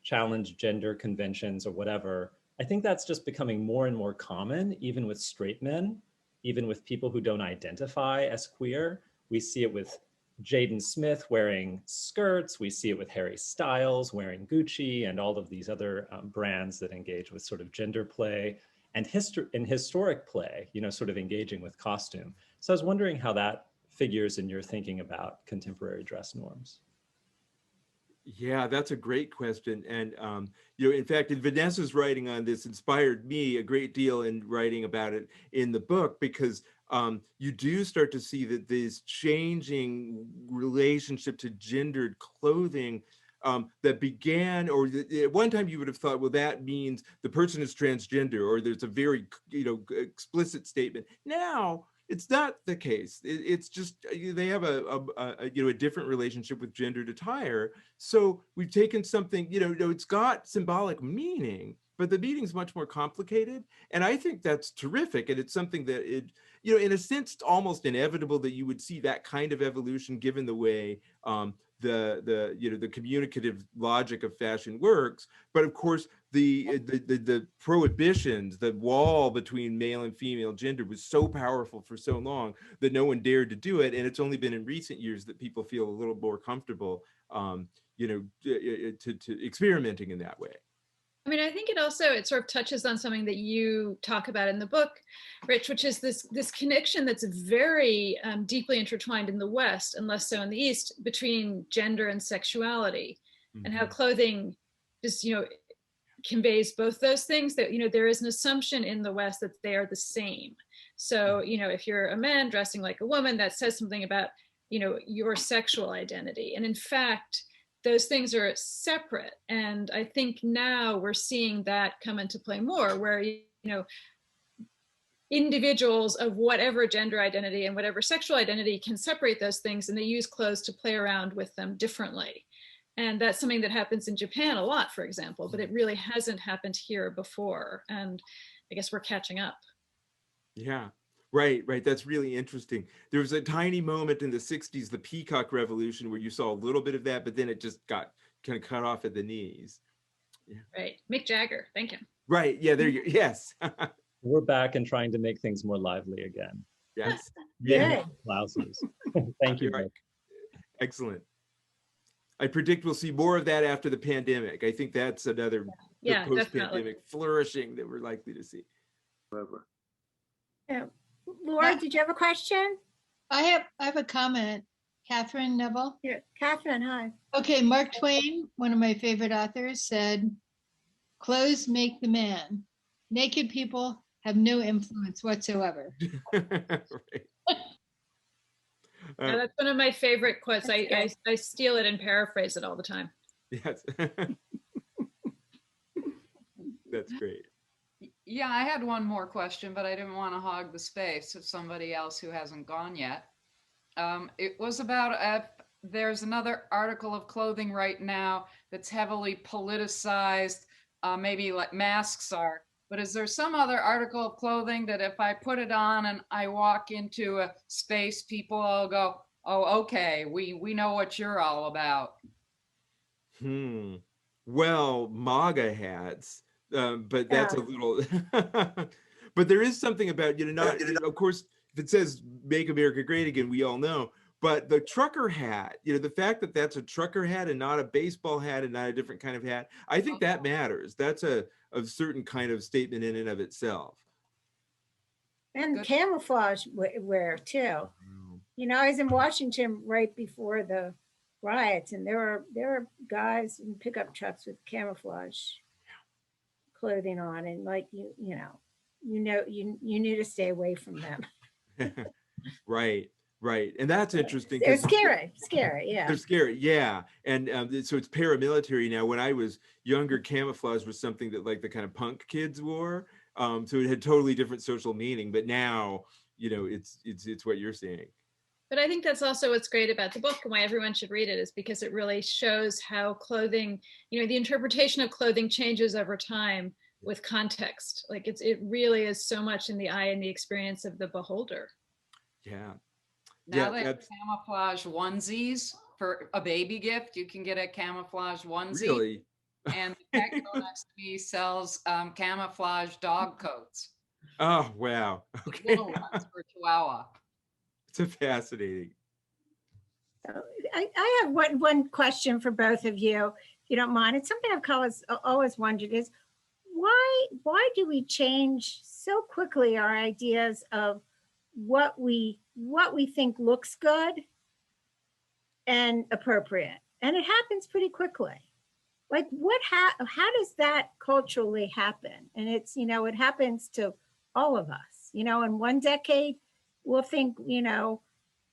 Speaker 9: challenge gender conventions or whatever. I think that's just becoming more and more common, even with straight men, even with people who don't identify as queer. We see it with Jaden Smith wearing skirts. We see it with Harry Styles wearing Gucci and all of these other brands that engage with sort of gender play and historic play, sort of engaging with costume. So I was wondering how that figures in your thinking about contemporary dress norms.
Speaker 3: Yeah, that's a great question. And, in fact, Vanessa's writing on this inspired me a great deal in writing about it in the book, because you do start to see that this changing relationship to gendered clothing that began, or at one time you would have thought, well, that means the person is transgender, or there's a very, explicit statement. Now, it's not the case. It's just they have a different relationship with gendered attire. So we've taken something, it's got symbolic meaning, but the meaning's much more complicated. And I think that's terrific. And it's something that in a sense, it's almost inevitable that you would see that kind of evolution given the way the communicative logic of fashion works. But of course, the prohibitions, the wall between male and female gender was so powerful for so long that no one dared to do it. And it's only been in recent years that people feel a little more comfortable, to experimenting in that way.
Speaker 2: I mean, I think it sort of touches on something that you talk about in the book, Rich, which is this connection that's very deeply intertwined in the West, and less so in the East, between gender and sexuality, and how clothing just, conveys both those things. That, there is an assumption in the West that they are the same. So, if you're a man dressing like a woman, that says something about, your sexual identity. And in fact, those things are separate. And I think now we're seeing that come into play more, where, individuals of whatever gender identity and whatever sexual identity can separate those things, and they use clothes to play around with them differently. And that's something that happens in Japan a lot, for example, but it really hasn't happened here before. And I guess we're catching up.
Speaker 3: Yeah. Right. That's really interesting. There was a tiny moment in the 60s, the Peacock Revolution, where you saw a little bit of that, but then it just got kind of cut off at the knees. Yeah.
Speaker 2: Right. Mick Jagger. Thank you.
Speaker 3: Right. Yeah, there you go. Yes.
Speaker 9: We're back and trying to make things more lively again.
Speaker 3: Yes.
Speaker 9: Yeah. Blouses. Thank you.
Speaker 3: Right. Excellent. I predict we'll see more of that after the pandemic. I think that's another post-pandemic flourishing that we're likely to see.
Speaker 1: Yeah. Laura, did you have a question?
Speaker 10: I have a comment. Catherine Neville.
Speaker 1: Yeah, Catherine, hi.
Speaker 10: Okay, Mark Twain, one of my favorite authors, said, "Clothes make the man. Naked people have no influence whatsoever."
Speaker 3: Right.
Speaker 2: Yeah, that's one of my favorite quotes. I steal it and paraphrase it all the time.
Speaker 3: Yes. That's great.
Speaker 4: Yeah, I had one more question, but I didn't want to hog the space of somebody else who hasn't gone yet. It was about, there's another article of clothing right now that's heavily politicized, maybe like masks are, but is there some other article of clothing that if I put it on and I walk into a space, people will go, oh, okay, we know what you're all about?
Speaker 3: Well, MAGA hats. But that's a little, but there is something about, not, of course, if it says "Make America Great Again," we all know, but the trucker hat, the fact that that's a trucker hat and not a baseball hat and not a different kind of hat, I think that matters. That's a certain kind of statement in and of itself.
Speaker 1: And camouflage wear too. I was in Washington right before the riots, and there were guys in pickup trucks with camouflage clothing on, and like you need to stay away from them. Right, and that's interesting. They're scary, yeah.
Speaker 3: They're scary, yeah. And so it's paramilitary now. When I was younger, camouflage was something that like the kind of punk kids wore. So it had totally different social meaning. But now, it's what you're saying.
Speaker 2: But I think that's also what's great about the book, and why everyone should read it, is because it really shows how clothing, the interpretation of clothing changes over time with context. Like it really is so much in the eye and the experience of the beholder.
Speaker 3: Yeah.
Speaker 4: Now they have camouflage onesies for a baby gift. You can get a camouflage onesie.
Speaker 3: Really?
Speaker 4: And the tech next to me sells camouflage dog coats.
Speaker 3: Oh, wow. Okay.
Speaker 4: Little ones for Chihuahua.
Speaker 3: It's fascinating.
Speaker 1: I have one question for both of you, if you don't mind. It's something I've always wondered is why do we change so quickly our ideas of what we think looks good and appropriate? And it happens pretty quickly. Like how does that culturally happen? And it's, it happens to all of us. In one decade, we'll think,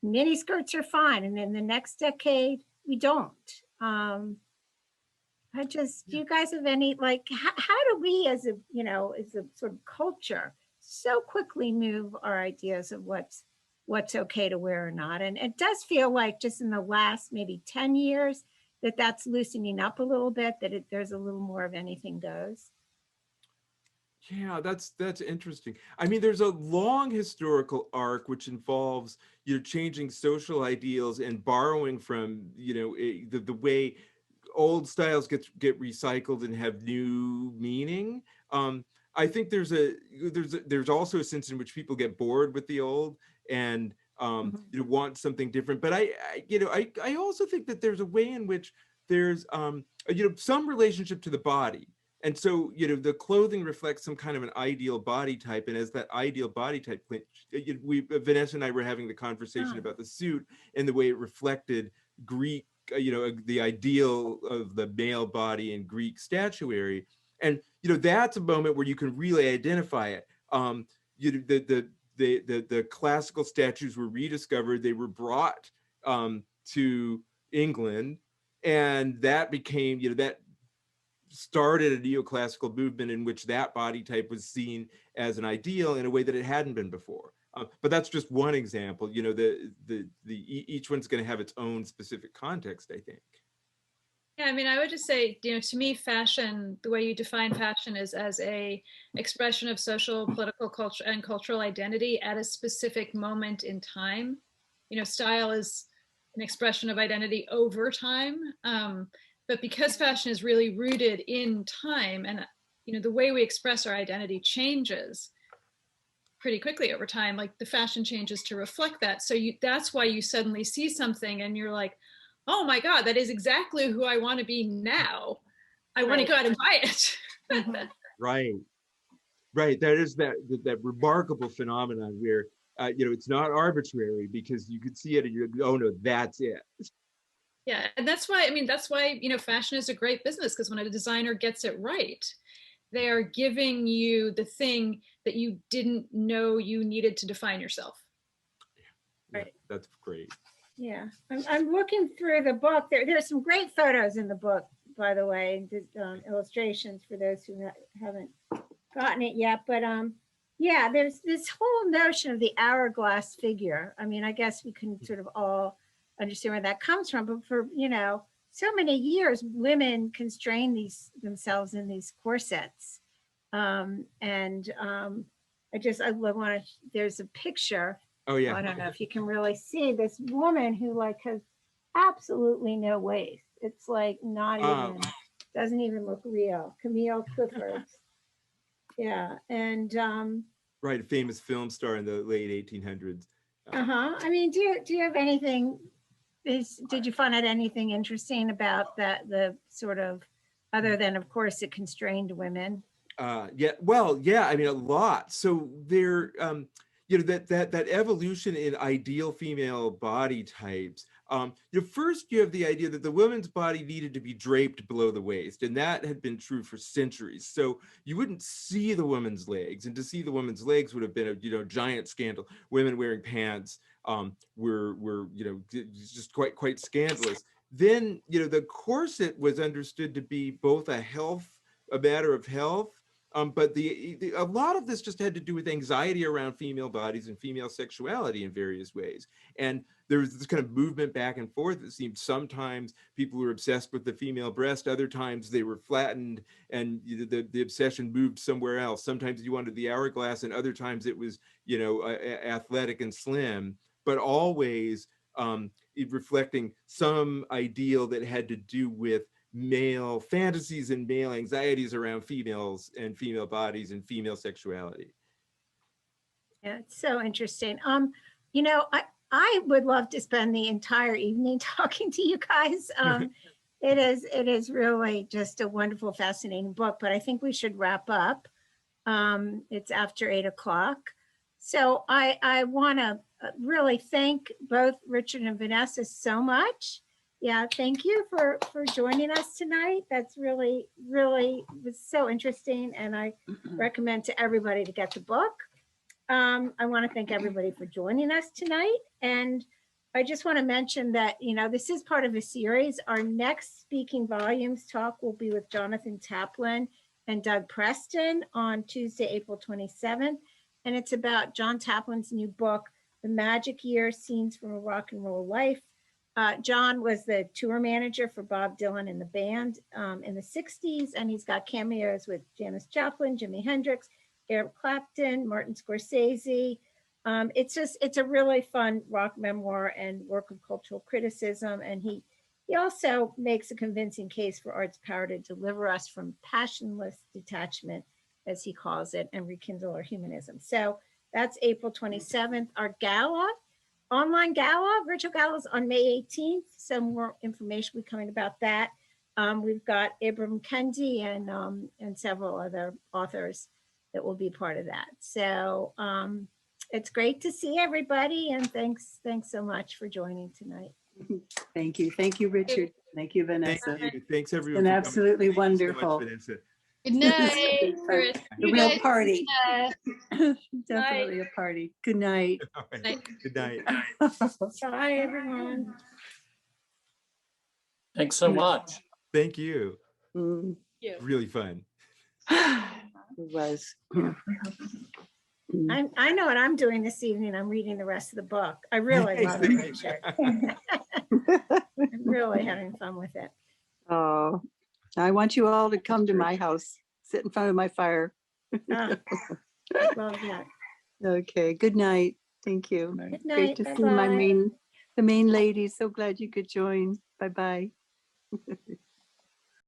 Speaker 1: mini skirts are fine. And in the next decade, we don't. do you guys have any, like, how do we as a, as a sort of culture so quickly move our ideas of what's okay to wear or not? And it does feel like just in the last maybe 10 years that that's loosening up a little bit, that there's a little more of anything goes.
Speaker 3: Yeah, that's interesting. I mean, there's a long historical arc which involves, changing social ideals and borrowing from, the way old styles get recycled and have new meaning. I think there's also a sense in which people get bored with the old and want something different. But I also think that there's a way in which there's some relationship to the body. And so, the clothing reflects some kind of an ideal body type. And as that ideal body type, Vanessa and I were having the conversation about the suit and the way it reflected Greek, the ideal of the male body in Greek statuary. And, that's a moment where you can really identify it. The classical statues were rediscovered. They were brought to England. And that became, that started a neoclassical movement in which that body type was seen as an ideal in a way that it hadn't been before. But that's just one example. Each one's going to have its own specific context, I think.
Speaker 2: Yeah, I mean, I would just say, to me, fashion, the way you define fashion is as a expression of social, political, culture, and cultural identity at a specific moment in time. Style is an expression of identity over time. But because fashion is really rooted in time, and the way we express our identity changes pretty quickly over time, like the fashion changes to reflect that. So that's why you suddenly see something and you're like, oh my God, that is exactly who I want to be now. I want to go out and buy it.
Speaker 3: Right. That is that remarkable phenomenon where it's not arbitrary, because you could see it and you go, oh no, that's it.
Speaker 2: Yeah, and that's why, fashion is a great business, because when a designer gets it right, they are giving you the thing that you didn't know you needed to define yourself.
Speaker 3: Yeah, that's great.
Speaker 1: Yeah, I'm looking through the book. There's some great photos in the book, by the way, illustrations for those who haven't gotten it yet. But yeah, there's this whole notion of the hourglass figure. I mean, I guess we can sort of all understand where that comes from, but for so many years women constrain themselves in these corsets, I want to, there's a picture.
Speaker 3: Oh yeah,
Speaker 1: I don't know if you can really see this woman who has absolutely no waist. It's like not even, doesn't even look real. Camille Clifford's. Yeah, and
Speaker 3: right, a famous film star in the late 1800s.
Speaker 1: I mean, do you have anything? Did you find out anything interesting about the sort of, other than of course it constrained women?
Speaker 3: Yeah, I mean, a lot. So there, that evolution in ideal female body types. First you have the idea that the woman's body needed to be draped below the waist, and that had been true for centuries. So you wouldn't see the woman's legs, and to see the woman's legs would have been a giant scandal. Women wearing pants were just quite scandalous. Then the corset was understood to be both a matter of health. But a lot of this just had to do with anxiety around female bodies and female sexuality in various ways. And there was this kind of movement back and forth. It seemed sometimes people were obsessed with the female breast, other times they were flattened and the obsession moved somewhere else. Sometimes you wanted the hourglass and other times it was, athletic and slim, but always reflecting some ideal that had to do with male fantasies and male anxieties around females and female bodies and female sexuality.
Speaker 1: Yeah, it's so interesting. I would love to spend the entire evening talking to you guys. It is really just a wonderful, fascinating book, but I think we should wrap up. It's after 8 o'clock. So I want to really thank both Richard and Vanessa so much. Yeah, thank you for joining us tonight. That's really was so interesting, and I recommend to everybody to get the book. I want to thank everybody for joining us tonight, and I just want to mention that, this is part of a series. Our next Speaking Volumes talk will be with Jonathan Taplin and Doug Preston on Tuesday, April 27th. And it's about John Taplin's new book, The Magic Year, Scenes from a Rock and Roll Life. John was the tour manager for Bob Dylan and the band in the 60s. And he's got cameos with Janis Joplin, Jimi Hendrix, Eric Clapton, Martin Scorsese. It's a really fun rock memoir and work of cultural criticism. And he also makes a convincing case for art's power to deliver us from passionless detachment, as he calls it, and rekindle our humanism. So that's April 27th. Our gala, online gala, virtual gala is on May 18th. Some more information will be coming about that. We've got Ibram Kendi and several other authors that will be part of that. So it's great to see everybody, and thanks so much for joining tonight.
Speaker 5: Thank you. Thank you, Richard. Thank you, Vanessa.
Speaker 3: Thank you. Thanks everyone.
Speaker 5: Been
Speaker 3: for coming.
Speaker 5: absolutely
Speaker 3: Thank you so much,
Speaker 5: wonderful.
Speaker 3: Vanessa.
Speaker 10: Good night.
Speaker 2: Chris.
Speaker 5: The
Speaker 10: You
Speaker 5: real
Speaker 10: guys-
Speaker 5: party.
Speaker 10: Uh,
Speaker 5: Definitely a party. Good night.
Speaker 3: All right. Good night.
Speaker 1: Bye, everyone.
Speaker 7: Thanks so much.
Speaker 3: Thank you.
Speaker 5: Mm,
Speaker 3: Really fun.
Speaker 5: It was. Yeah. Mm.
Speaker 1: I know what I'm doing this evening. I'm reading the rest of the book. I really love it, Richard. I'm really having fun with it.
Speaker 5: Oh, I want you all to come to my house, sit in front of my fire.
Speaker 1: Ah, I love that.
Speaker 5: Okay, good night. Thank you.
Speaker 1: Good
Speaker 5: Great
Speaker 1: night.
Speaker 5: to see
Speaker 1: Bye-bye.
Speaker 5: the main ladies. So glad you could join. Bye-bye.